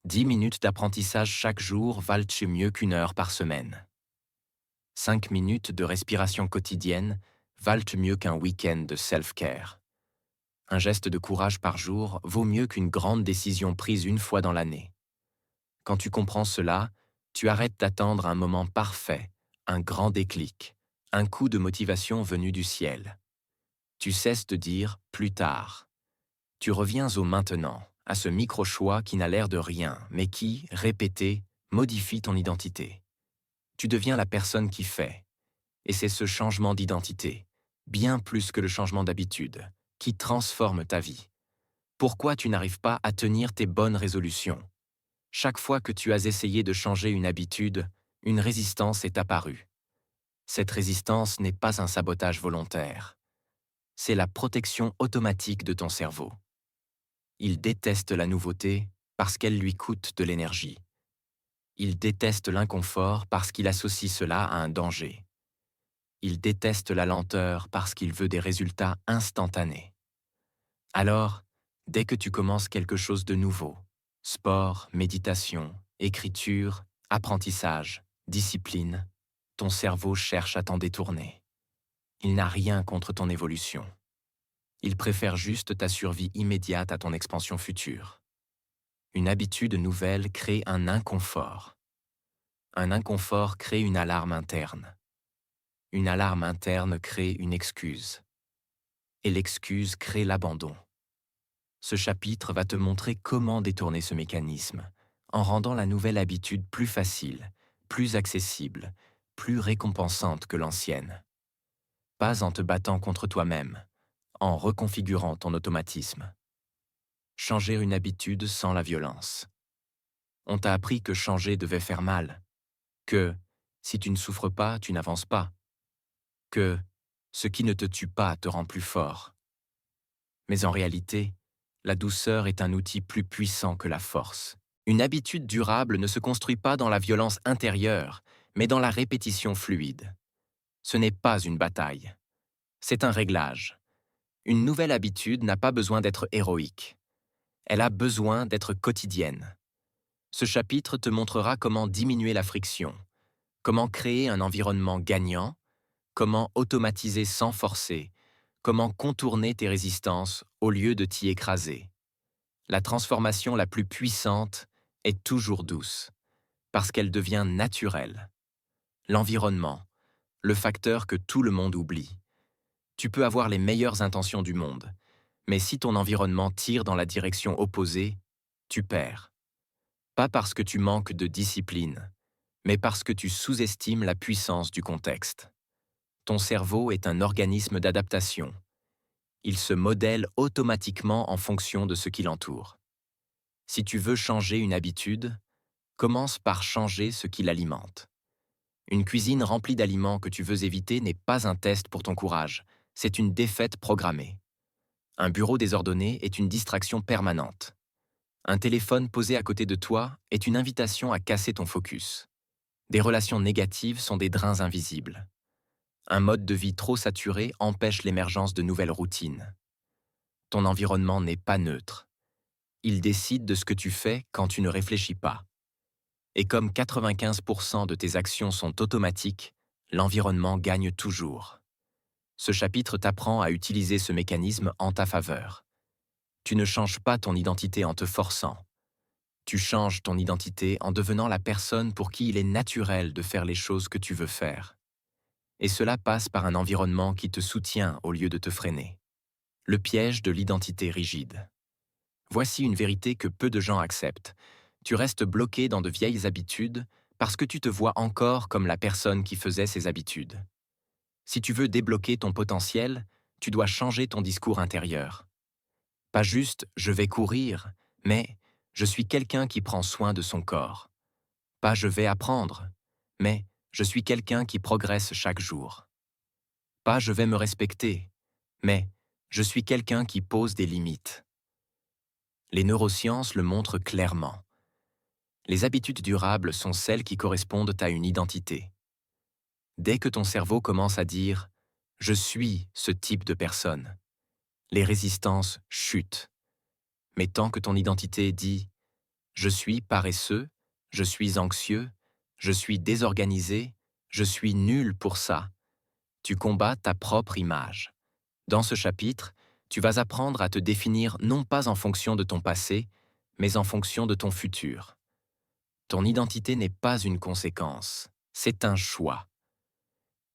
Speaker 1: 10 minutes d'apprentissage chaque jour valent mieux qu'1 heure par semaine. 5 minutes de respiration quotidienne valent mieux qu'un week-end de self-care. Un geste de courage par jour vaut mieux qu'une grande décision prise une fois dans l'année. Quand tu comprends cela, tu arrêtes d'attendre un moment parfait, un grand déclic, un coup de motivation venu du ciel. Tu cesses de dire « plus tard ». Tu reviens au maintenant, à ce micro-choix qui n'a l'air de rien, mais qui, répété, modifie ton identité. Tu deviens la personne qui fait. Et c'est ce changement d'identité, bien plus que le changement d'habitude, qui transforme ta vie. Pourquoi tu n'arrives pas à tenir tes bonnes résolutions? Chaque fois que tu as essayé de changer une habitude, une résistance est apparue. Cette résistance n'est pas un sabotage volontaire. C'est la protection automatique de ton cerveau. Il déteste la nouveauté parce qu'elle lui coûte de l'énergie. Il déteste l'inconfort parce qu'il associe cela à un danger. Il déteste la lenteur parce qu'il veut des résultats instantanés. Alors, dès que tu commences quelque chose de nouveau, sport, méditation, écriture, apprentissage, discipline, ton cerveau cherche à t'en détourner. Il n'a rien contre ton évolution. Il préfère juste ta survie immédiate à ton expansion future. Une habitude nouvelle crée un inconfort. Un inconfort crée une alarme interne. Une alarme interne crée une excuse. Et l'excuse crée l'abandon. Ce chapitre va te montrer comment détourner ce mécanisme, en rendant la nouvelle habitude plus facile, plus accessible, plus récompensante que l'ancienne. Pas en te battant contre toi-même, en reconfigurant ton automatisme. Changer une habitude sans la violence. On t'a appris que changer devait faire mal, que si tu ne souffres pas, tu n'avances pas, que ce qui ne te tue pas te rend plus fort. Mais en réalité, la douceur est un outil plus puissant que la force. Une habitude durable ne se construit pas dans la violence intérieure, mais dans la répétition fluide. Ce n'est pas une bataille. C'est un réglage. Une nouvelle habitude n'a pas besoin d'être héroïque. Elle a besoin d'être quotidienne. Ce chapitre te montrera comment diminuer la friction, comment créer un environnement gagnant, comment automatiser sans forcer, comment contourner tes résistances au lieu de t'y écraser. La transformation la plus puissante est toujours douce, parce qu'elle devient naturelle. L'environnement, le facteur que tout le monde oublie. Tu peux avoir les meilleures intentions du monde, mais si ton environnement tire dans la direction opposée, tu perds. Pas parce que tu manques de discipline, mais parce que tu sous-estimes la puissance du contexte. Ton cerveau est un organisme d'adaptation. Il se modèle automatiquement en fonction de ce qui l'entoure. Si tu veux changer une habitude, commence par changer ce qui l'alimente. Une cuisine remplie d'aliments que tu veux éviter n'est pas un test pour ton courage, c'est une défaite programmée. Un bureau désordonné est une distraction permanente. Un téléphone posé à côté de toi est une invitation à casser ton focus. Des relations négatives sont des drains invisibles. Un mode de vie trop saturé empêche l'émergence de nouvelles routines. Ton environnement n'est pas neutre. Il décide de ce que tu fais quand tu ne réfléchis pas. Et comme 95% de tes actions sont automatiques, l'environnement gagne toujours. Ce chapitre t'apprend à utiliser ce mécanisme en ta faveur. Tu ne changes pas ton identité en te forçant. Tu changes ton identité en devenant la personne pour qui il est naturel de faire les choses que tu veux faire. Et cela passe par un environnement qui te soutient au lieu de te freiner. Le piège de l'identité rigide. Voici une vérité que peu de gens acceptent. Tu restes bloqué dans de vieilles habitudes parce que tu te vois encore comme la personne qui faisait ces habitudes. Si tu veux débloquer ton potentiel, tu dois changer ton discours intérieur. Pas juste « je vais courir », mais « je suis quelqu'un qui prend soin de son corps ». Pas « je vais apprendre », mais « je suis quelqu'un qui progresse chaque jour ». Pas « je vais me respecter », mais « je suis quelqu'un qui pose des limites ». Les neurosciences le montrent clairement. Les habitudes durables sont celles qui correspondent à une identité. Dès que ton cerveau commence à dire Je suis ce type de personne. Les résistances chutent. Mais tant que ton identité dit « je suis paresseux, je suis anxieux, je suis désorganisé, je suis nul pour ça », tu combats ta propre image. Dans ce chapitre, tu vas apprendre à te définir non pas en fonction de ton passé, mais en fonction de ton futur. Ton identité n'est pas une conséquence, c'est un choix.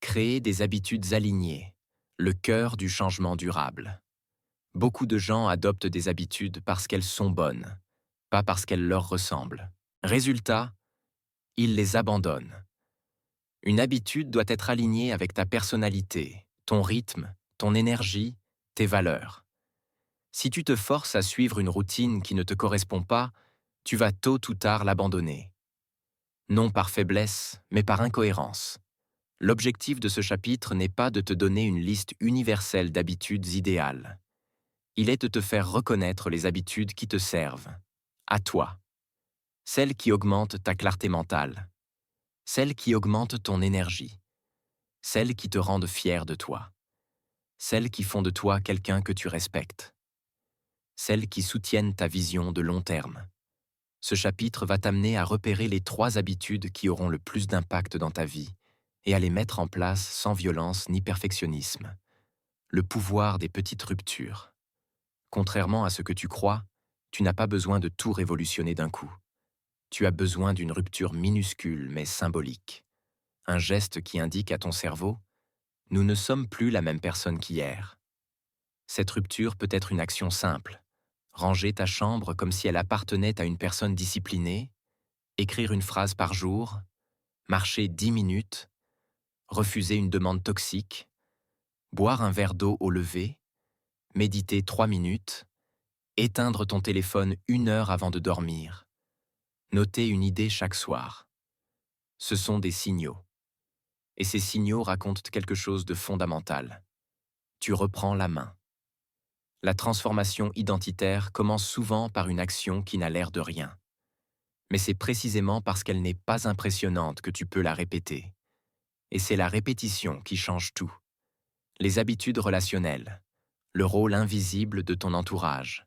Speaker 1: Créer des habitudes alignées, le cœur du changement durable. Beaucoup de gens adoptent des habitudes parce qu'elles sont bonnes, pas parce qu'elles leur ressemblent. Résultat, ils les abandonnent. Une habitude doit être alignée avec ta personnalité, ton rythme, ton énergie, tes valeurs. Si tu te forces à suivre une routine qui ne te correspond pas, tu vas tôt ou tard l'abandonner. Non par faiblesse, mais par incohérence. L'objectif de ce chapitre n'est pas de te donner une liste universelle d'habitudes idéales. Il est de te faire reconnaître les habitudes qui te servent, à toi. Celles qui augmentent ta clarté mentale, celles qui augmentent ton énergie, celles qui te rendent fier de toi, celles qui font de toi quelqu'un que tu respectes, celles qui soutiennent ta vision de long terme. Ce chapitre va t'amener à repérer les 3 habitudes qui auront le plus d'impact dans ta vie et à les mettre en place sans violence ni perfectionnisme. Le pouvoir des petites ruptures. Contrairement à ce que tu crois, tu n'as pas besoin de tout révolutionner d'un coup. Tu as besoin d'une rupture minuscule mais symbolique. Un geste qui indique à ton cerveau « Nous ne sommes plus la même personne qu'hier ». Cette rupture peut être une action simple. Ranger ta chambre comme si elle appartenait à une personne disciplinée, écrire une phrase par jour, marcher 10 minutes, refuser une demande toxique, boire un verre d'eau au lever, méditer 3 minutes, éteindre ton téléphone 1 heure avant de dormir, noter une idée chaque soir. Ce sont des signaux. Et ces signaux racontent quelque chose de fondamental. Tu reprends la main. La transformation identitaire commence souvent par une action qui n'a l'air de rien. Mais c'est précisément parce qu'elle n'est pas impressionnante que tu peux la répéter. Et c'est la répétition qui change tout. Les habitudes relationnelles, le rôle invisible de ton entourage.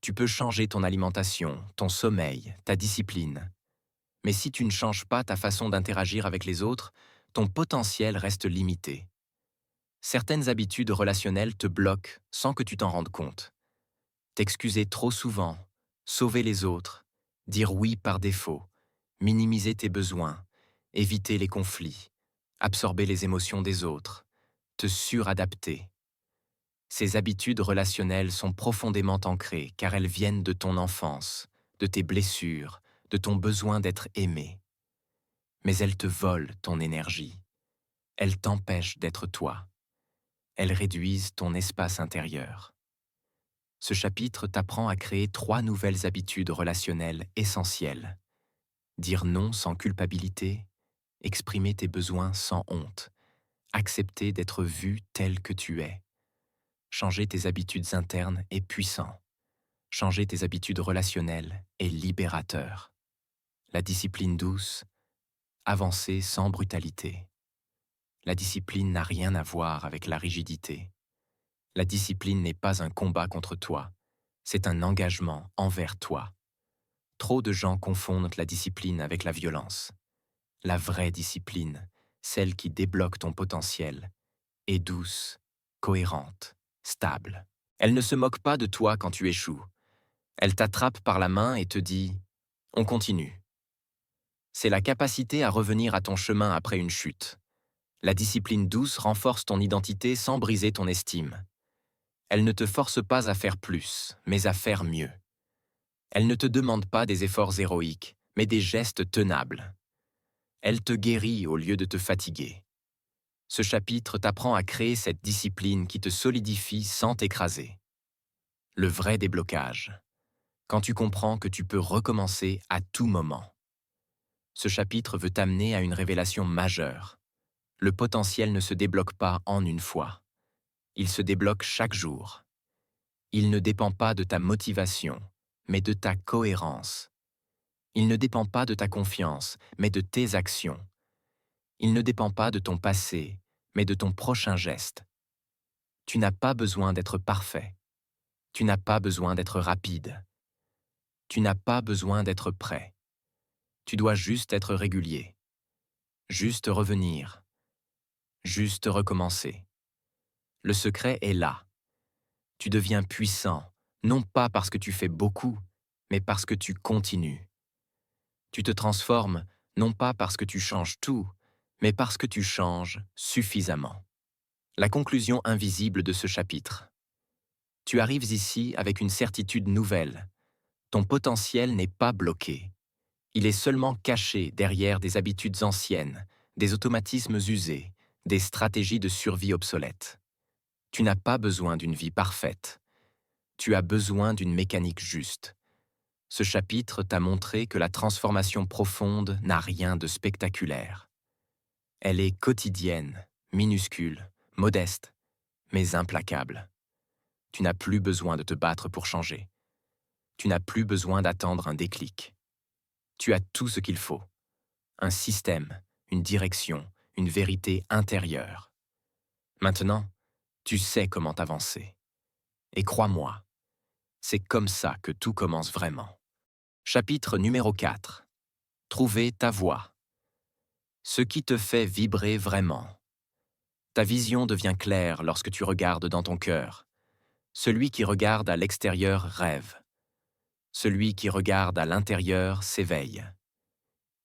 Speaker 1: Tu peux changer ton alimentation, ton sommeil, ta discipline. Mais si tu ne changes pas ta façon d'interagir avec les autres, ton potentiel reste limité. Certaines habitudes relationnelles te bloquent sans que tu t'en rendes compte. T'excuser trop souvent, sauver les autres, dire oui par défaut, minimiser tes besoins, éviter les conflits, absorber les émotions des autres, te suradapter. Ces habitudes relationnelles sont profondément ancrées car elles viennent de ton enfance, de tes blessures, de ton besoin d'être aimé. Mais elles te volent ton énergie. Elles t'empêchent d'être toi. Elles réduisent ton espace intérieur. Ce chapitre t'apprend à créer 3 nouvelles habitudes relationnelles essentielles. Dire non sans culpabilité, exprimer tes besoins sans honte, accepter d'être vu tel que tu es. Changer tes habitudes internes est puissant. Changer tes habitudes relationnelles est libérateur. La discipline douce, avancer sans brutalité. La discipline n'a rien à voir avec la rigidité. La discipline n'est pas un combat contre toi, c'est un engagement envers toi. Trop de gens confondent la discipline avec la violence. La vraie discipline, celle qui débloque ton potentiel, est douce, cohérente, stable. Elle ne se moque pas de toi quand tu échoues. Elle t'attrape par la main et te dit « On continue ». C'est la capacité à revenir à ton chemin après une chute. La discipline douce renforce ton identité sans briser ton estime. Elle ne te force pas à faire plus, mais à faire mieux. Elle ne te demande pas des efforts héroïques, mais des gestes tenables. Elle te guérit au lieu de te fatiguer. Ce chapitre t'apprend à créer cette discipline qui te solidifie sans t'écraser. Le vrai déblocage. Quand tu comprends que tu peux recommencer à tout moment. Ce chapitre veut t'amener à une révélation majeure. Le potentiel ne se débloque pas en une fois. Il se débloque chaque jour. Il ne dépend pas de ta motivation, mais de ta cohérence. Il ne dépend pas de ta confiance, mais de tes actions. Il ne dépend pas de ton passé, mais de ton prochain geste. Tu n'as pas besoin d'être parfait. Tu n'as pas besoin d'être rapide. Tu n'as pas besoin d'être prêt. Tu dois juste être régulier. Juste revenir. Juste recommencer. Le secret est là. Tu deviens puissant, non pas parce que tu fais beaucoup, mais parce que tu continues. Tu te transformes, non pas parce que tu changes tout, mais parce que tu changes suffisamment. La conclusion invisible de ce chapitre. Tu arrives ici avec une certitude nouvelle. Ton potentiel n'est pas bloqué. Il est seulement caché derrière des habitudes anciennes, des automatismes usés, des stratégies de survie obsolètes. Tu n'as pas besoin d'une vie parfaite. Tu as besoin d'une mécanique juste. Ce chapitre t'a montré que la transformation profonde n'a rien de spectaculaire. Elle est quotidienne, minuscule, modeste, mais implacable. Tu n'as plus besoin de te battre pour changer. Tu n'as plus besoin d'attendre un déclic. Tu as tout ce qu'il faut. Un système, une direction, une vérité intérieure. Maintenant, tu sais comment avancer. Et crois-moi, c'est comme ça que tout commence vraiment. Chapitre numéro 4. Trouver ta voie. Ce qui te fait vibrer vraiment. Ta vision devient claire lorsque tu regardes dans ton cœur. Celui qui regarde à l'extérieur rêve. Celui qui regarde à l'intérieur s'éveille.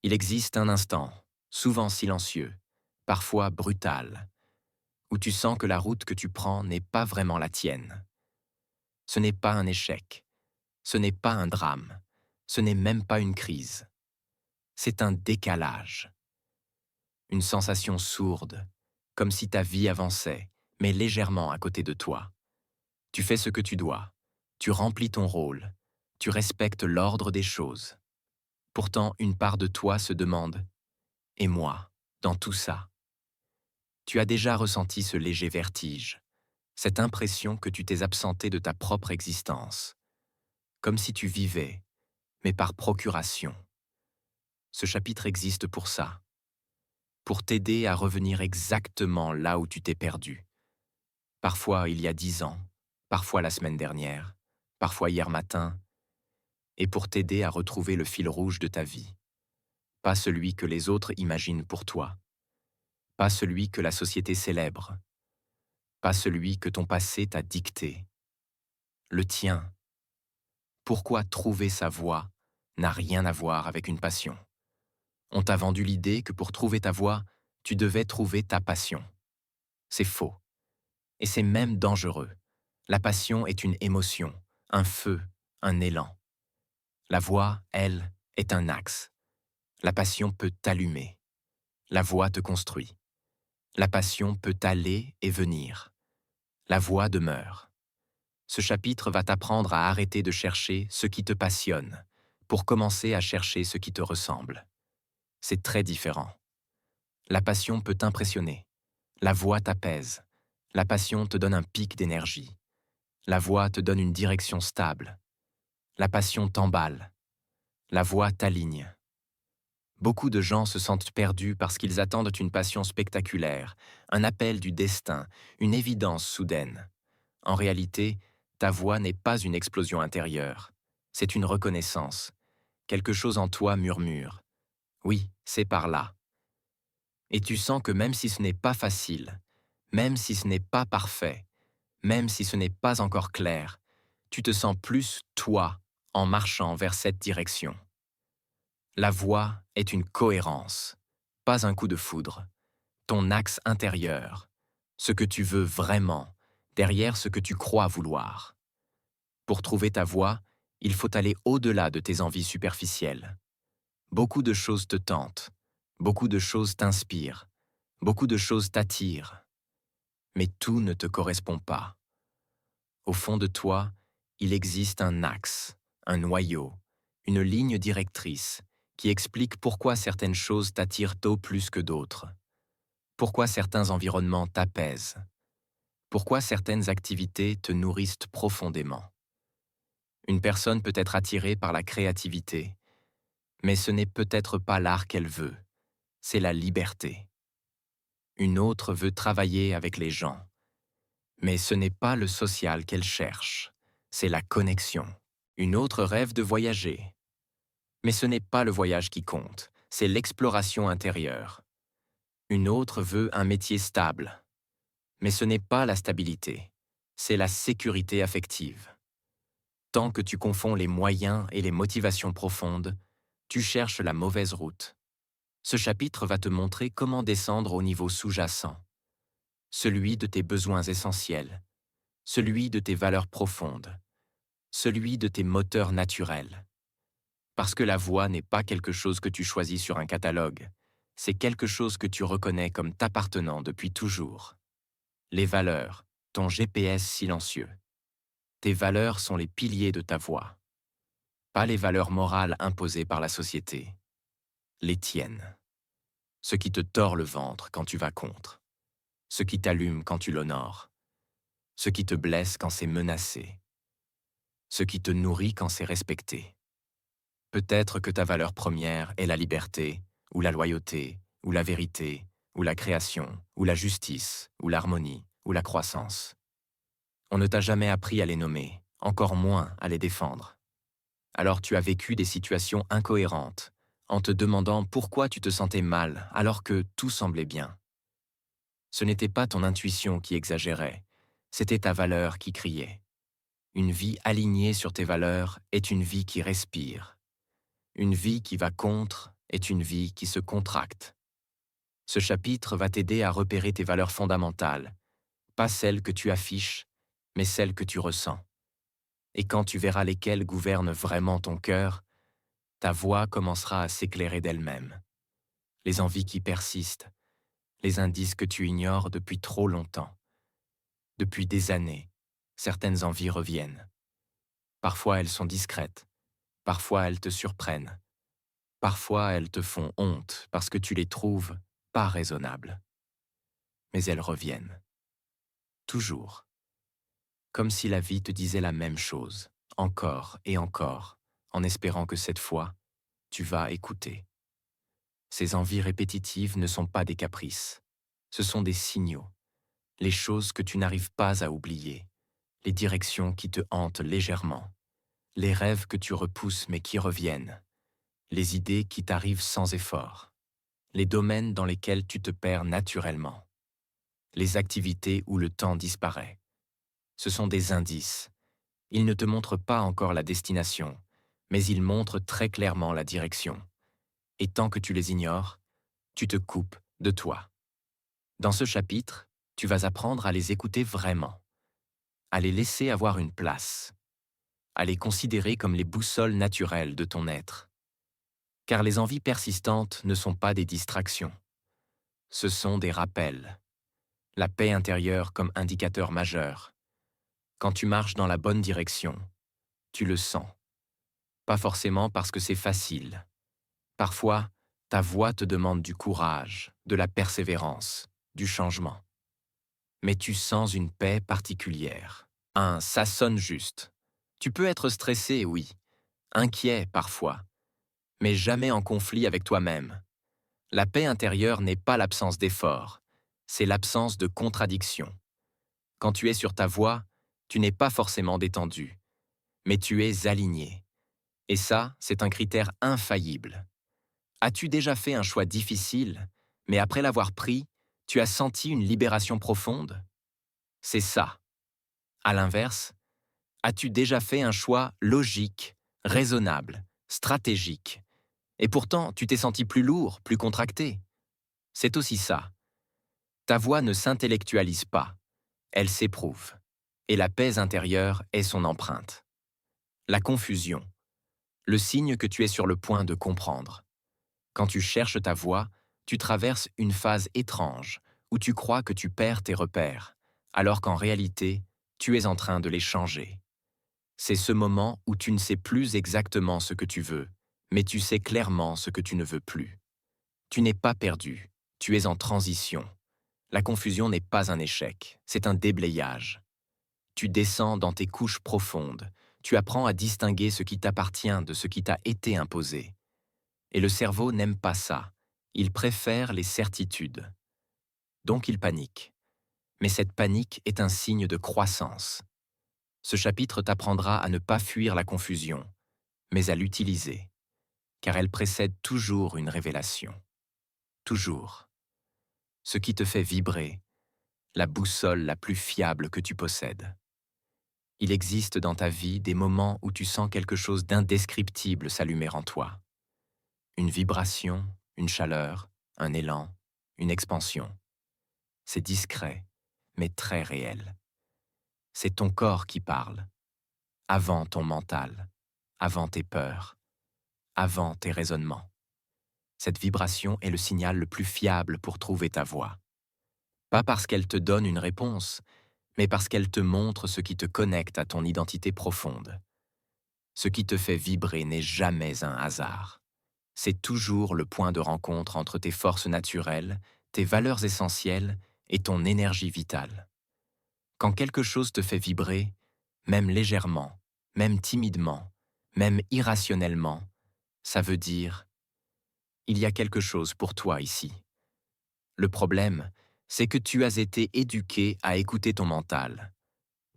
Speaker 1: Il existe un instant, souvent silencieux, parfois brutal, où tu sens que la route que tu prends n'est pas vraiment la tienne. Ce n'est pas un échec, ce n'est pas un drame, ce n'est même pas une crise. C'est un décalage. Une sensation sourde, comme si ta vie avançait, mais légèrement à côté de toi. Tu fais ce que tu dois, tu remplis ton rôle, tu respectes l'ordre des choses. Pourtant, une part de toi se demande « Et moi, dans tout ça ?» Tu as déjà ressenti ce léger vertige, cette impression que tu t'es absenté de ta propre existence, comme si tu vivais, mais par procuration. Ce chapitre existe pour ça, pour t'aider à revenir exactement là où tu t'es perdu. Parfois il y a 10 ans, parfois la semaine dernière, parfois hier matin, et pour t'aider à retrouver le fil rouge de ta vie. Pas celui que les autres imaginent pour toi, pas celui que la société célèbre, pas celui que ton passé t'a dicté. Le tien. Pourquoi trouver sa voie n'a rien à voir avec une passion. On t'a vendu l'idée que pour trouver ta voie, tu devais trouver ta passion. C'est faux. Et c'est même dangereux. La passion est une émotion, un feu, un élan. La voie, elle, est un axe. La passion peut t'allumer. La voie te construit. La passion peut aller et venir. La voie demeure. Ce chapitre va t'apprendre à arrêter de chercher ce qui te passionne, pour commencer à chercher ce qui te ressemble. C'est très différent. La passion peut t'impressionner. La voie t'apaise. La passion te donne un pic d'énergie. La voie te donne une direction stable. La passion t'emballe. La voie t'aligne. Beaucoup de gens se sentent perdus parce qu'ils attendent une passion spectaculaire, un appel du destin, une évidence soudaine. En réalité, ta voix n'est pas une explosion intérieure. C'est une reconnaissance. Quelque chose en toi murmure. Oui, c'est par là. Et tu sens que même si ce n'est pas facile, même si ce n'est pas parfait, même si ce n'est pas encore clair, tu te sens plus toi en marchant vers cette direction. La voie est une cohérence, pas un coup de foudre. Ton axe intérieur, ce que tu veux vraiment, derrière ce que tu crois vouloir. Pour trouver ta voie, il faut aller au-delà de tes envies superficielles. Beaucoup de choses te tentent, beaucoup de choses t'inspirent, beaucoup de choses t'attirent, mais tout ne te correspond pas. Au fond de toi, il existe un axe, un noyau, une ligne directrice qui explique pourquoi certaines choses t'attirent tôt plus que d'autres, pourquoi certains environnements t'apaisent, pourquoi certaines activités te nourrissent profondément. Une personne peut être attirée par la créativité, mais ce n'est peut-être pas l'art qu'elle veut, c'est la liberté. Une autre veut travailler avec les gens. Mais ce n'est pas le social qu'elle cherche, c'est la connexion. Une autre rêve de voyager. Mais ce n'est pas le voyage qui compte, c'est l'exploration intérieure. Une autre veut un métier stable. Mais ce n'est pas la stabilité, c'est la sécurité affective. Tant que tu confonds les moyens et les motivations profondes, tu cherches la mauvaise route. Ce chapitre va te montrer comment descendre au niveau sous-jacent, celui de tes besoins essentiels, celui de tes valeurs profondes, celui de tes moteurs naturels. Parce que la voie n'est pas quelque chose que tu choisis sur un catalogue, c'est quelque chose que tu reconnais comme t'appartenant depuis toujours. Les valeurs, ton GPS silencieux. Tes valeurs sont les piliers de ta voie. Pas les valeurs morales imposées par la société. Les tiennes. Ce qui te tord le ventre quand tu vas contre. Ce qui t'allume quand tu l'honores. Ce qui te blesse quand c'est menacé. Ce qui te nourrit quand c'est respecté. Peut-être que ta valeur première est la liberté, ou la loyauté, ou la vérité, ou la création, ou la justice, ou l'harmonie, ou la croissance. On ne t'a jamais appris à les nommer, encore moins à les défendre. Alors tu as vécu des situations incohérentes, en te demandant pourquoi tu te sentais mal alors que tout semblait bien. Ce n'était pas ton intuition qui exagérait, c'était ta valeur qui criait. Une vie alignée sur tes valeurs est une vie qui respire. Une vie qui va contre est une vie qui se contracte. Ce chapitre va t'aider à repérer tes valeurs fondamentales, pas celles que tu affiches, mais celles que tu ressens. Et quand tu verras lesquelles gouvernent vraiment ton cœur, ta voix commencera à s'éclairer d'elle-même. Les envies qui persistent, les indices que tu ignores depuis trop longtemps. Depuis des années, certaines envies reviennent. Parfois elles sont discrètes, parfois elles te surprennent, parfois elles te font honte parce que tu les trouves pas raisonnables. Mais elles reviennent. Toujours. Comme si la vie te disait la même chose, encore et encore, en espérant que cette fois, tu vas écouter. Ces envies répétitives ne sont pas des caprices. Ce sont des signaux, les choses que tu n'arrives pas à oublier, les directions qui te hantent légèrement, les rêves que tu repousses mais qui reviennent, les idées qui t'arrivent sans effort, les domaines dans lesquels tu te perds naturellement, les activités où le temps disparaît. Ce sont des indices. Ils ne te montrent pas encore la destination, mais ils montrent très clairement la direction. Et tant que tu les ignores, tu te coupes de toi. Dans ce chapitre, tu vas apprendre à les écouter vraiment, à les laisser avoir une place, à les considérer comme les boussoles naturelles de ton être. Car les envies persistantes ne sont pas des distractions. Ce sont des rappels. La paix intérieure comme indicateur majeur. Quand tu marches dans la bonne direction, tu le sens. Pas forcément parce que c'est facile. Parfois, ta voix te demande du courage, de la persévérance, du changement. Mais tu sens une paix particulière. Ça sonne juste. Tu peux être stressé, oui, inquiet parfois, mais jamais en conflit avec toi-même. La paix intérieure n'est pas l'absence d'effort, c'est l'absence de contradiction. Quand tu es sur ta voie, tu n'es pas forcément détendu, mais tu es aligné. Et ça, c'est un critère infaillible. As-tu déjà fait un choix difficile, mais après l'avoir pris, tu as senti une libération profonde? C'est ça. À l'inverse, as-tu déjà fait un choix logique, raisonnable, stratégique, et pourtant tu t'es senti plus lourd, plus contracté? C'est aussi ça. Ta voix ne s'intellectualise pas, elle s'éprouve. Et la paix intérieure est son empreinte. La confusion, le signe que tu es sur le point de comprendre. Quand tu cherches ta voie, tu traverses une phase étrange où tu crois que tu perds tes repères, alors qu'en réalité, tu es en train de les changer. C'est ce moment où tu ne sais plus exactement ce que tu veux, mais tu sais clairement ce que tu ne veux plus. Tu n'es pas perdu, tu es en transition. La confusion n'est pas un échec, c'est un déblayage. Tu descends dans tes couches profondes, tu apprends à distinguer ce qui t'appartient de ce qui t'a été imposé. Et le cerveau n'aime pas ça, il préfère les certitudes. Donc ils paniquent. Mais cette panique est un signe de croissance. Ce chapitre t'apprendra à ne pas fuir la confusion, mais à l'utiliser, car elle précède toujours une révélation. Toujours. Ce qui te fait vibrer, la boussole la plus fiable que tu possèdes. Il existe dans ta vie des moments où tu sens quelque chose d'indescriptible s'allumer en toi. Une vibration, une chaleur, un élan, une expansion. C'est discret, mais très réel. C'est ton corps qui parle, avant ton mental, avant tes peurs, avant tes raisonnements. Cette vibration est le signal le plus fiable pour trouver ta voie. Pas parce qu'elle te donne une réponse, mais parce qu'elle te montre ce qui te connecte à ton identité profonde. Ce qui te fait vibrer n'est jamais un hasard. C'est toujours le point de rencontre entre tes forces naturelles, tes valeurs essentielles et ton énergie vitale. Quand quelque chose te fait vibrer, même légèrement, même timidement, même irrationnellement, ça veut dire « il y a quelque chose pour toi ici ». Le problème, c'est que tu as été éduqué à écouter ton mental,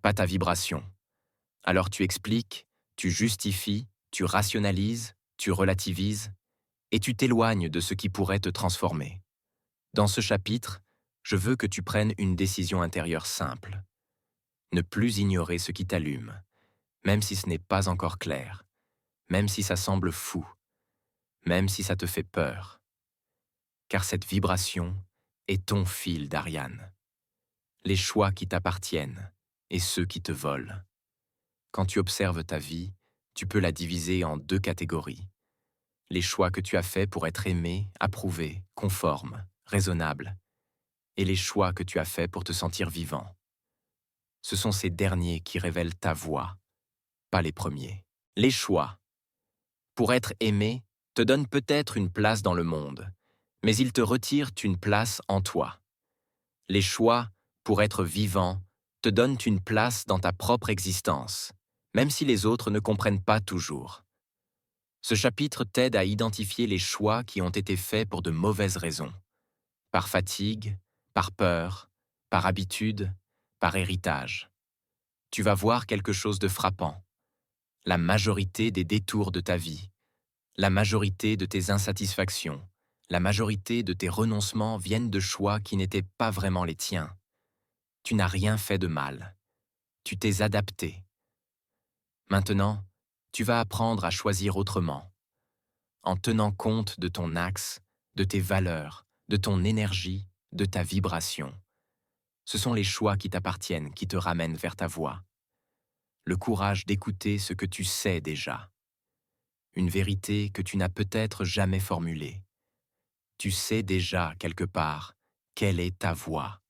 Speaker 1: pas ta vibration. Alors tu expliques, tu justifies, tu rationalises, tu relativises, et tu t'éloignes de ce qui pourrait te transformer. Dans ce chapitre, je veux que tu prennes une décision intérieure simple. Ne plus ignorer ce qui t'allume, même si ce n'est pas encore clair, même si ça semble fou, même si ça te fait peur. Car cette vibration est ton fil d'Ariane. Les choix qui t'appartiennent et ceux qui te volent. Quand tu observes ta vie, tu peux la diviser en deux catégories. Les choix que tu as faits pour être aimé, approuvé, conforme, raisonnable, et les choix que tu as faits pour te sentir vivant. Ce sont ces derniers qui révèlent ta voix, pas les premiers. Les choix, pour être aimé, te donnent peut-être une place dans le monde, mais ils te retirent une place en toi. Les choix, pour être vivant, te donnent une place dans ta propre existence, même si les autres ne comprennent pas toujours. Ce chapitre t'aide à identifier les choix qui ont été faits pour de mauvaises raisons. Par fatigue, par peur, par habitude, par héritage. Tu vas voir quelque chose de frappant. La majorité des détours de ta vie, la majorité de tes insatisfactions, la majorité de tes renoncements viennent de choix qui n'étaient pas vraiment les tiens. Tu n'as rien fait de mal. Tu t'es adapté. Maintenant, tu vas apprendre à choisir autrement, en tenant compte de ton axe, de tes valeurs, de ton énergie, de ta vibration. Ce sont les choix qui t'appartiennent qui te ramènent vers ta voie. Le courage d'écouter ce que tu sais déjà. Une vérité que tu n'as peut-être jamais formulée. Tu sais déjà, quelque part, quelle est ta voie.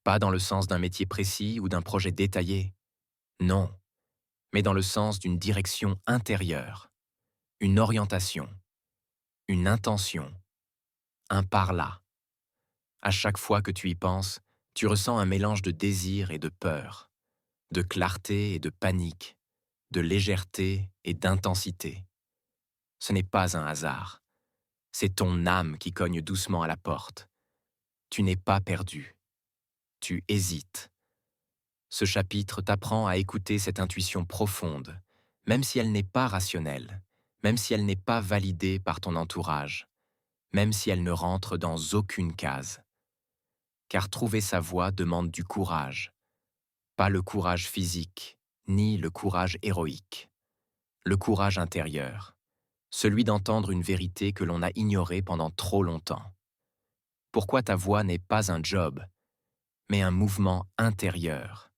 Speaker 1: Pas dans le sens d'un métier précis ou d'un projet détaillé. Non, mais dans le sens d'une direction intérieure, une orientation, une intention, un par là. À chaque fois que tu y penses, tu ressens un mélange de désir et de peur, de clarté et de panique, de légèreté et d'intensité. Ce n'est pas un hasard. C'est ton âme qui cogne doucement à la porte. Tu n'es pas perdu. Tu hésites. Ce chapitre t'apprend à écouter cette intuition profonde, même si elle n'est pas rationnelle, même si elle n'est pas validée par ton entourage, même si elle ne rentre dans aucune case. Car trouver sa voie demande du courage, pas le courage physique, ni le courage héroïque. Le courage intérieur, celui d'entendre une vérité que l'on a ignorée pendant trop longtemps. Pourquoi ta voix n'est pas un job, mais un mouvement intérieur.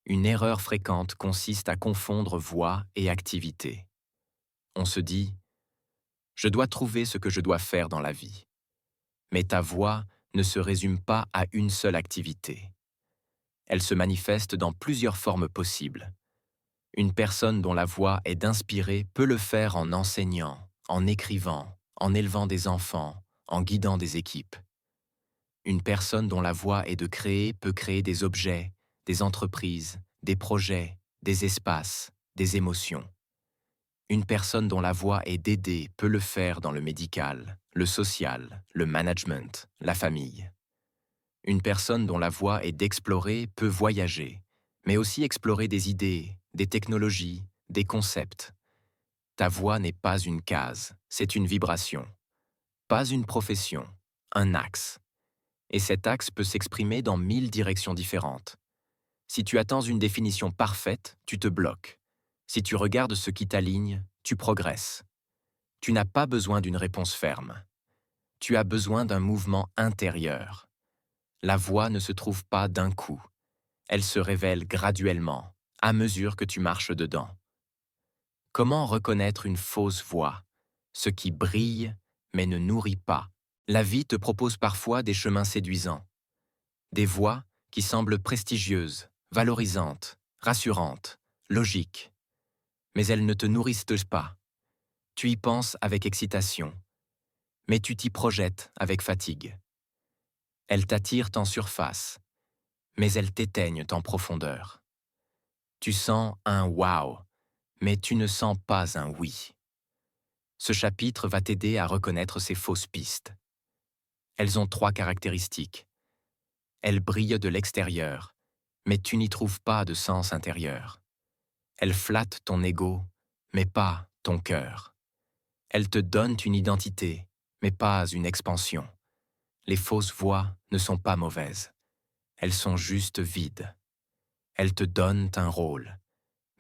Speaker 1: Une erreur fréquente consiste à confondre voix et activité. On se dit « je dois trouver ce que je dois faire dans la vie ». Mais ta voix ne se résume pas à une seule activité. Elle se manifeste dans plusieurs formes possibles. Une personne dont la voix est d'inspirer peut le faire en enseignant, en écrivant, en élevant des enfants, en guidant des équipes. Une personne dont la voix est de créer peut créer des objets, des entreprises, des projets, des espaces, des émotions. Une personne dont la voix est d'aider peut le faire dans le médical, le social, le management, la famille. Une personne dont la voie est d'explorer peut voyager, mais aussi explorer des idées, des technologies, des concepts. Ta voie n'est pas une case, c'est une vibration. Pas une profession, un axe. Et cet axe peut s'exprimer dans 1000 directions différentes. Si tu attends une définition parfaite, tu te bloques. Si tu regardes ce qui t'aligne, tu progresses. Tu n'as pas besoin d'une réponse ferme. Tu as besoin d'un mouvement intérieur. La voie ne se trouve pas d'un coup. Elle se révèle graduellement, à mesure que tu marches dedans. Comment reconnaître une fausse voie? Ce qui brille, mais ne nourrit pas. La vie te propose parfois des chemins séduisants. Des voies qui semblent prestigieuses, valorisantes, rassurantes, logiques. Mais elles ne te nourrissent pas. Tu y penses avec excitation, mais tu t'y projettes avec fatigue. Elles t'attirent en surface, mais elles t'éteignent en profondeur. Tu sens un « wow », mais tu ne sens pas un « oui ». Ce chapitre va t'aider à reconnaître ces fausses pistes. Elles ont 3 caractéristiques. Elles brillent de l'extérieur, mais tu n'y trouves pas de sens intérieur. Elles flattent ton ego, mais pas ton cœur. Elles te donnent une identité, mais pas une expansion. Les fausses voies ne sont pas mauvaises. Elles sont juste vides. Elles te donnent un rôle,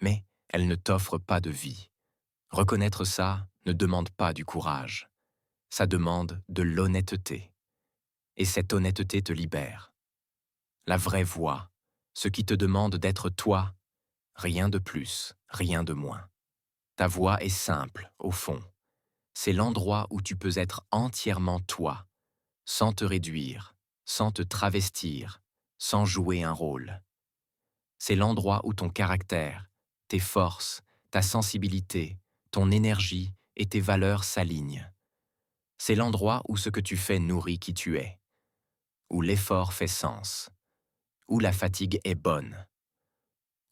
Speaker 1: mais elles ne t'offrent pas de vie. Reconnaître ça ne demande pas du courage. Ça demande de l'honnêteté. Et cette honnêteté te libère. La vraie voie, ce qui te demande d'être toi, rien de plus, rien de moins. Ta voie est simple, au fond. C'est l'endroit où tu peux être entièrement toi, sans te réduire, sans te travestir, sans jouer un rôle. C'est l'endroit où ton caractère, tes forces, ta sensibilité, ton énergie et tes valeurs s'alignent. C'est l'endroit où ce que tu fais nourrit qui tu es, où l'effort fait sens, où la fatigue est bonne,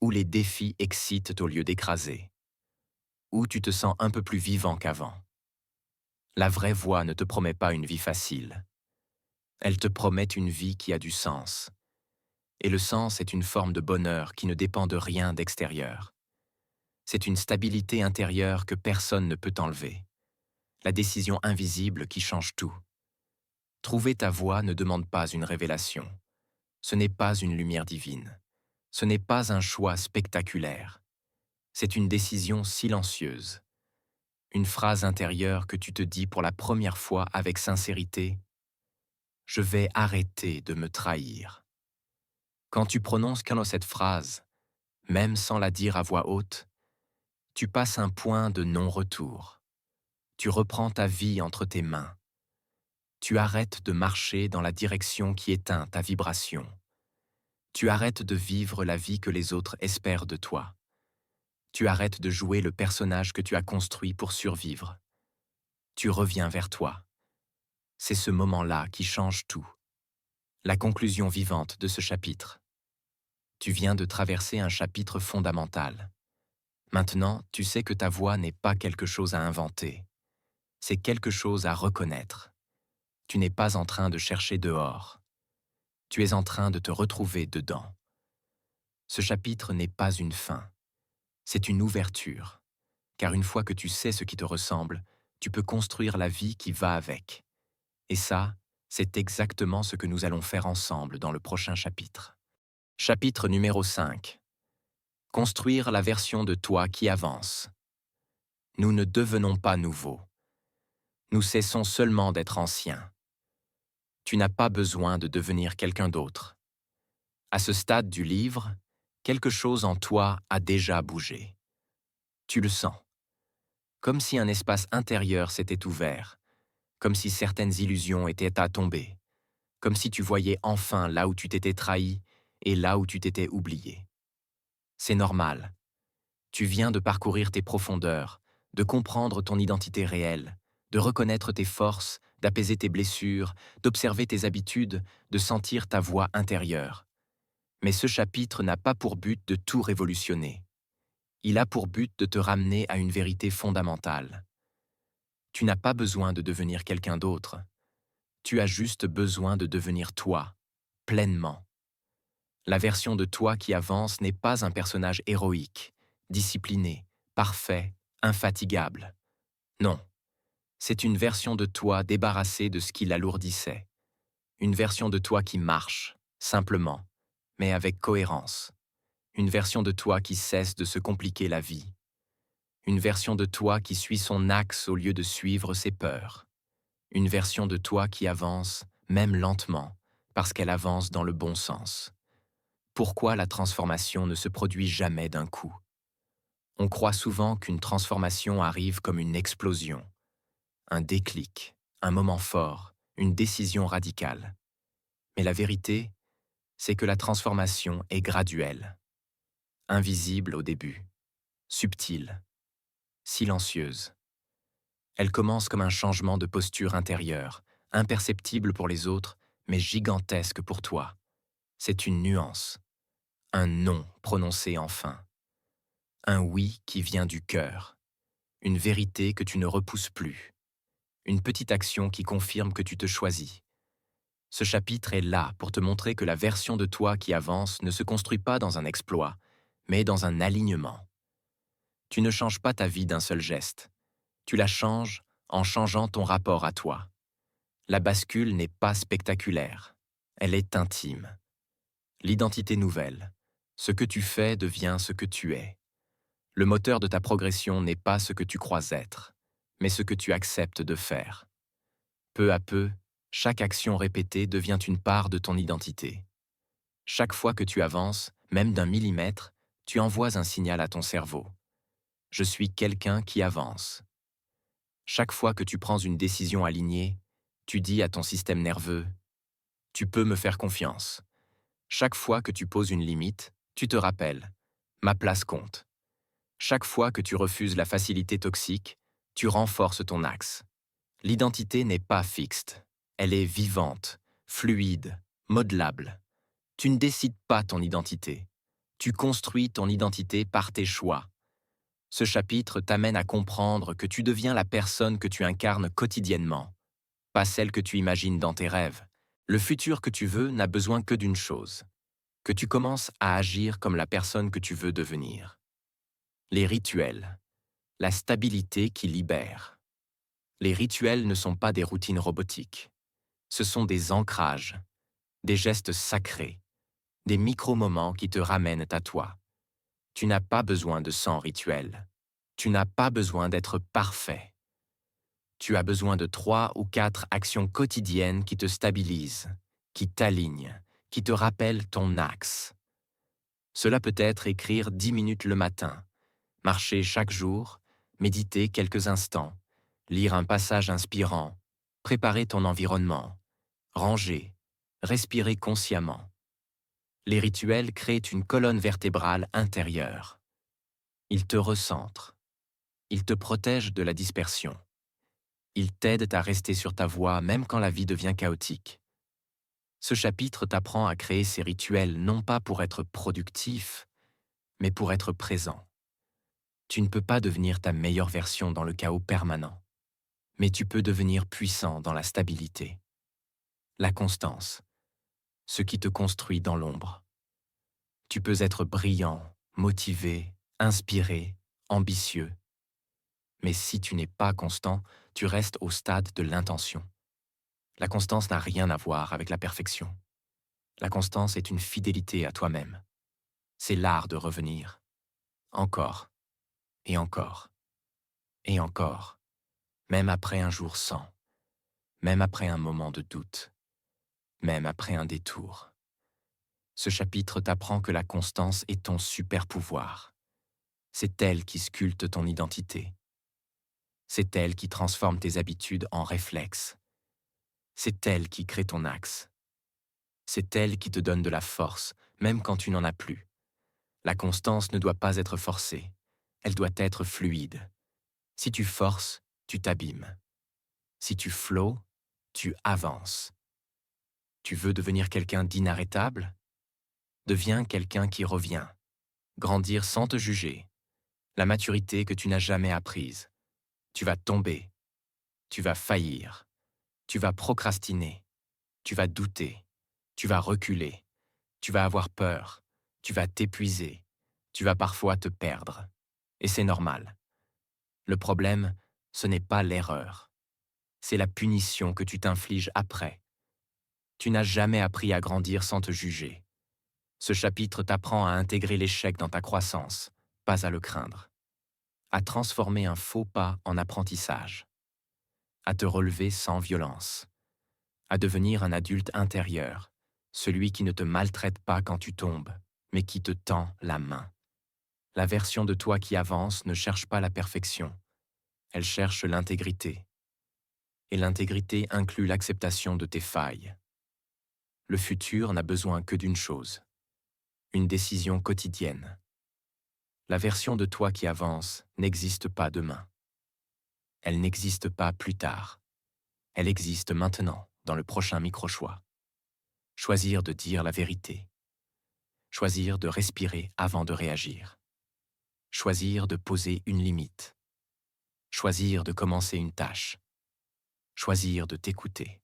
Speaker 1: où les défis excitent au lieu d'écraser, où tu te sens un peu plus vivant qu'avant. La vraie voie ne te promet pas une vie facile. Elle te promet une vie qui a du sens. Et le sens est une forme de bonheur qui ne dépend de rien d'extérieur. C'est une stabilité intérieure que personne ne peut enlever. La décision invisible qui change tout. Trouver ta voie ne demande pas une révélation. Ce n'est pas une lumière divine. Ce n'est pas un choix spectaculaire. C'est une décision silencieuse. Une phrase intérieure que tu te dis pour la première fois avec sincérité. Je vais arrêter de me trahir. Quand tu prononces cette phrase, même sans la dire à voix haute, tu passes un point de non-retour. Tu reprends ta vie entre tes mains. Tu arrêtes de marcher dans la direction qui éteint ta vibration. Tu arrêtes de vivre la vie que les autres espèrent de toi. Tu arrêtes de jouer le personnage que tu as construit pour survivre. Tu reviens vers toi. C'est ce moment-là qui change tout. La conclusion vivante de ce chapitre. Tu viens de traverser un chapitre fondamental. Maintenant, tu sais que ta voix n'est pas quelque chose à inventer. C'est quelque chose à reconnaître. Tu n'es pas en train de chercher dehors. Tu es en train de te retrouver dedans. Ce chapitre n'est pas une fin. C'est une ouverture. Car une fois que tu sais ce qui te ressemble, tu peux construire la vie qui va avec. Et ça, c'est exactement ce que nous allons faire ensemble dans le prochain chapitre. Chapitre numéro 5. Construire la version de toi qui avance. Nous ne devenons pas nouveaux. Nous cessons seulement d'être anciens. Tu n'as pas besoin de devenir quelqu'un d'autre. À ce stade du livre, quelque chose en toi a déjà bougé. Tu le sens. Comme si un espace intérieur s'était ouvert, comme si certaines illusions étaient à tomber, comme si tu voyais enfin là où tu t'étais trahi et là où tu t'étais oublié. C'est normal. Tu viens de parcourir tes profondeurs, de comprendre ton identité réelle, de reconnaître tes forces, d'apaiser tes blessures, d'observer tes habitudes, de sentir ta voix intérieure. Mais ce chapitre n'a pas pour but de tout révolutionner. Il a pour but de te ramener à une vérité fondamentale. Tu n'as pas besoin de devenir quelqu'un d'autre. Tu as juste besoin de devenir toi, pleinement. La version de toi qui avance n'est pas un personnage héroïque, discipliné, parfait, infatigable. Non, c'est une version de toi débarrassée de ce qui l'alourdissait. Une version de toi qui marche, simplement, mais avec cohérence. Une version de toi qui cesse de se compliquer la vie. Une version de toi qui suit son axe au lieu de suivre ses peurs. Une version de toi qui avance, même lentement, parce qu'elle avance dans le bon sens. Pourquoi la transformation ne se produit jamais d'un coup? On croit souvent qu'une transformation arrive comme une explosion, un déclic, un moment fort, une décision radicale. Mais la vérité, c'est que la transformation est graduelle, invisible au début, subtile, silencieuse. Elle commence comme un changement de posture intérieure, imperceptible pour les autres, mais gigantesque pour toi. C'est une nuance, un non prononcé enfin, un oui qui vient du cœur, une vérité que tu ne repousses plus, une petite action qui confirme que tu te choisis. Ce chapitre est là pour te montrer que la version de toi qui avance ne se construit pas dans un exploit, mais dans un alignement. Tu ne changes pas ta vie d'un seul geste. Tu la changes en changeant ton rapport à toi. La bascule n'est pas spectaculaire. Elle est intime. L'identité nouvelle. Ce que tu fais devient ce que tu es. Le moteur de ta progression n'est pas ce que tu crois être, mais ce que tu acceptes de faire. Peu à peu, chaque action répétée devient une part de ton identité. Chaque fois que tu avances, même d'un millimètre, tu envoies un signal à ton cerveau. Je suis quelqu'un qui avance. Chaque fois que tu prends une décision alignée, tu dis à ton système nerveux, tu peux me faire confiance. Chaque fois que tu poses une limite, tu te rappelles, ma place compte. Chaque fois que tu refuses la facilité toxique, tu renforces ton axe. L'identité n'est pas fixe, elle est vivante, fluide, modelable. Tu ne décides pas ton identité. Tu construis ton identité par tes choix. Ce chapitre t'amène à comprendre que tu deviens la personne que tu incarnes quotidiennement, pas celle que tu imagines dans tes rêves. Le futur que tu veux n'a besoin que d'une chose, que tu commences à agir comme la personne que tu veux devenir. Les rituels, la stabilité qui libère. Les rituels ne sont pas des routines robotiques. Ce sont des ancrages, des gestes sacrés, des micro-moments qui te ramènent à toi. Tu n'as pas besoin de 100 rituels. Tu n'as pas besoin d'être parfait. Tu as besoin de 3 ou 4 actions quotidiennes qui te stabilisent, qui t'alignent, qui te rappellent ton axe. Cela peut être écrire 10 minutes le matin, marcher chaque jour, méditer quelques instants, lire un passage inspirant, préparer ton environnement, ranger, respirer consciemment. Les rituels créent une colonne vertébrale intérieure. Ils te recentrent. Ils te protègent de la dispersion. Ils t'aident à rester sur ta voie même quand la vie devient chaotique. Ce chapitre t'apprend à créer ces rituels non pas pour être productif, mais pour être présent. Tu ne peux pas devenir ta meilleure version dans le chaos permanent, mais tu peux devenir puissant dans la stabilité. La constance, ce qui te construit dans l'ombre. Tu peux être brillant, motivé, inspiré, ambitieux. Mais si tu n'es pas constant, tu restes au stade de l'intention. La constance n'a rien à voir avec la perfection. La constance est une fidélité à toi-même. C'est l'art de revenir. Encore, et encore, et encore, même après un jour sans, même après un moment de doute, même après un détour. Ce chapitre t'apprend que la constance est ton super pouvoir. C'est elle qui sculpte ton identité. C'est elle qui transforme tes habitudes en réflexes. C'est elle qui crée ton axe. C'est elle qui te donne de la force, même quand tu n'en as plus. La constance ne doit pas être forcée. Elle doit être fluide. Si tu forces, tu t'abîmes. Si tu flows, tu avances. Tu veux devenir quelqu'un d'inarrêtable? Deviens quelqu'un qui revient. Grandir sans te juger. La maturité que tu n'as jamais apprise. Tu vas tomber. Tu vas faillir. Tu vas procrastiner. Tu vas douter. Tu vas reculer, tu vas avoir peur, tu vas t'épuiser, tu vas parfois te perdre. Et c'est normal. Le problème, ce n'est pas l'erreur. C'est la punition que tu t'infliges après. Tu n'as jamais appris à grandir sans te juger. Ce chapitre t'apprend à intégrer l'échec dans ta croissance, pas à le craindre. À transformer un faux pas en apprentissage. À te relever sans violence. À devenir un adulte intérieur, celui qui ne te maltraite pas quand tu tombes, mais qui te tend la main. La version de toi qui avance ne cherche pas la perfection, elle cherche l'intégrité. Et l'intégrité inclut l'acceptation de tes failles. Le futur n'a besoin que d'une chose, une décision quotidienne. La version de toi qui avance n'existe pas demain. Elle n'existe pas plus tard. Elle existe maintenant, dans le prochain micro-choix. Choisir de dire la vérité. Choisir de respirer avant de réagir. Choisir de poser une limite. Choisir de commencer une tâche. Choisir de t'écouter.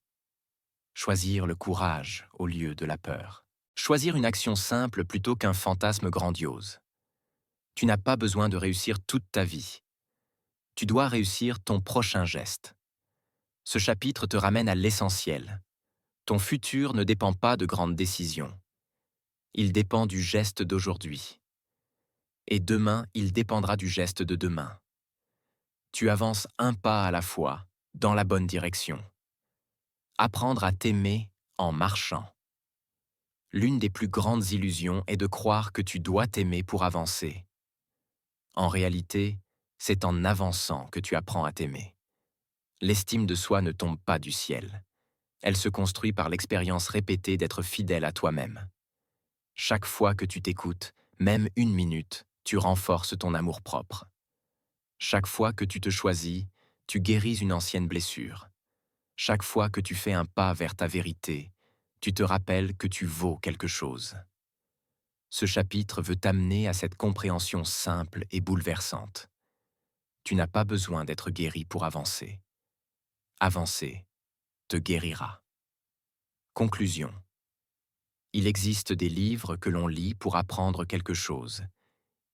Speaker 1: Choisir le courage au lieu de la peur. Choisir une action simple plutôt qu'un fantasme grandiose. Tu n'as pas besoin de réussir toute ta vie. Tu dois réussir ton prochain geste. Ce chapitre te ramène à l'essentiel. Ton futur ne dépend pas de grandes décisions. Il dépend du geste d'aujourd'hui. Et demain, il dépendra du geste de demain. Tu avances un pas à la fois, dans la bonne direction. Apprendre à t'aimer en marchant. L'une des plus grandes illusions est de croire que tu dois t'aimer pour avancer. En réalité, c'est en avançant que tu apprends à t'aimer. L'estime de soi ne tombe pas du ciel. Elle se construit par l'expérience répétée d'être fidèle à toi-même. Chaque fois que tu t'écoutes, même une minute, tu renforces ton amour-propre. Chaque fois que tu te choisis, tu guéris une ancienne blessure. Chaque fois que tu fais un pas vers ta vérité, tu te rappelles que tu vaux quelque chose. Ce chapitre veut t'amener à cette compréhension simple et bouleversante. Tu n'as pas besoin d'être guéri pour avancer. Avancer te guérira. Conclusion. Il existe des livres que l'on lit pour apprendre quelque chose,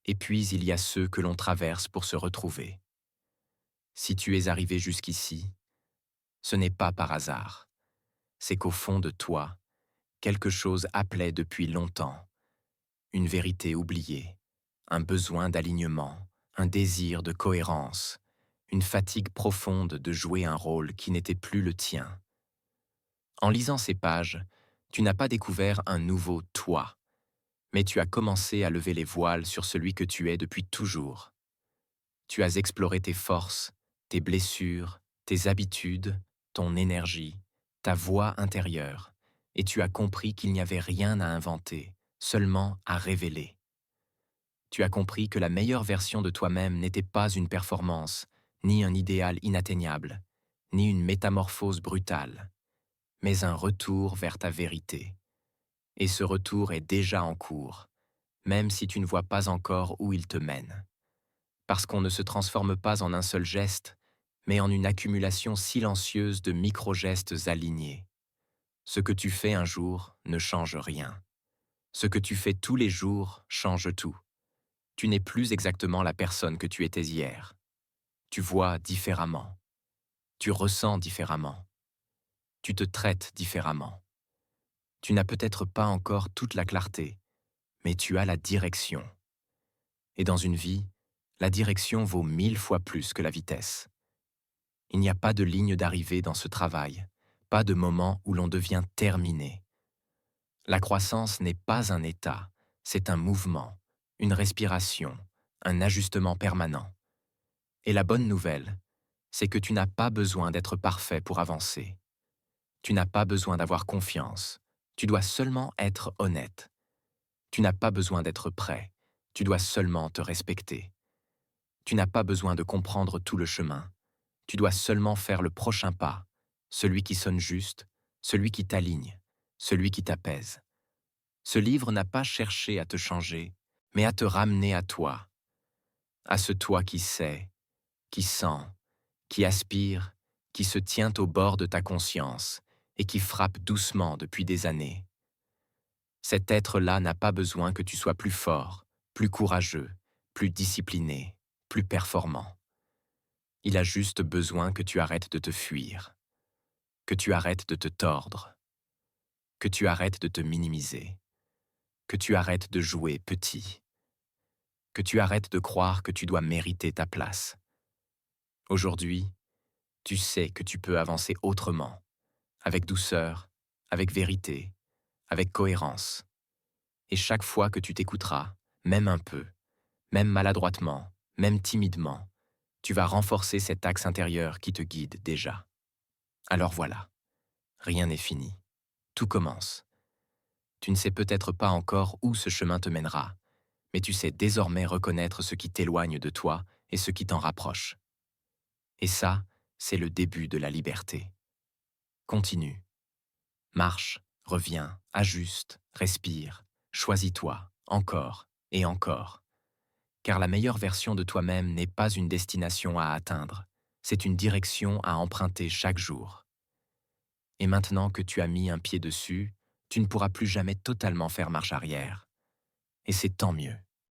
Speaker 1: et puis il y a ceux que l'on traverse pour se retrouver. Si tu es arrivé jusqu'ici, ce n'est pas par hasard. C'est qu'au fond de toi, quelque chose appelait depuis longtemps. Une vérité oubliée, un besoin d'alignement, un désir de cohérence, une fatigue profonde de jouer un rôle qui n'était plus le tien. En lisant ces pages, tu n'as pas découvert un nouveau toi, mais tu as commencé à lever les voiles sur celui que tu es depuis toujours. Tu as exploré tes forces, tes blessures, tes habitudes, ton énergie, ta voix intérieure, et tu as compris qu'il n'y avait rien à inventer, seulement à révéler. Tu as compris que la meilleure version de toi-même n'était pas une performance, ni un idéal inatteignable, ni une métamorphose brutale, mais un retour vers ta vérité. Et ce retour est déjà en cours, même si tu ne vois pas encore où il te mène. Parce qu'on ne se transforme pas en un seul geste, mais en une accumulation silencieuse de micro-gestes alignés. Ce que tu fais un jour ne change rien. Ce que tu fais tous les jours change tout. Tu n'es plus exactement la personne que tu étais hier. Tu vois différemment. Tu ressens différemment. Tu te traites différemment. Tu n'as peut-être pas encore toute la clarté, mais tu as la direction. Et dans une vie, la direction vaut 1000 fois plus que la vitesse. Il n'y a pas de ligne d'arrivée dans ce travail, pas de moment où l'on devient terminé. La croissance n'est pas un état, c'est un mouvement, une respiration, un ajustement permanent. Et la bonne nouvelle, c'est que tu n'as pas besoin d'être parfait pour avancer. Tu n'as pas besoin d'avoir confiance, tu dois seulement être honnête. Tu n'as pas besoin d'être prêt, tu dois seulement te respecter. Tu n'as pas besoin de comprendre tout le chemin, tu dois seulement faire le prochain pas, celui qui sonne juste, celui qui t'aligne, celui qui t'apaise. Ce livre n'a pas cherché à te changer, mais à te ramener à toi, à ce toi qui sait, qui sent, qui aspire, qui se tient au bord de ta conscience et qui frappe doucement depuis des années. Cet être-là n'a pas besoin que tu sois plus fort, plus courageux, plus discipliné, plus performant. Il a juste besoin que tu arrêtes de te fuir, que tu arrêtes de te tordre, que tu arrêtes de te minimiser, que tu arrêtes de jouer petit, que tu arrêtes de croire que tu dois mériter ta place. Aujourd'hui, tu sais que tu peux avancer autrement, avec douceur, avec vérité, avec cohérence. Et chaque fois que tu t'écouteras, même un peu, même maladroitement, même timidement, tu vas renforcer cet axe intérieur qui te guide déjà. Alors voilà, rien n'est fini. Tout commence. Tu ne sais peut-être pas encore où ce chemin te mènera, mais tu sais désormais reconnaître ce qui t'éloigne de toi et ce qui t'en rapproche. Et ça, c'est le début de la liberté. Continue. Marche, reviens, ajuste, respire, choisis-toi, encore et encore. Car la meilleure version de toi-même n'est pas une destination à atteindre, c'est une direction à emprunter chaque jour. Et maintenant que tu as mis un pied dessus, tu ne pourras plus jamais totalement faire marche arrière. Et c'est tant mieux.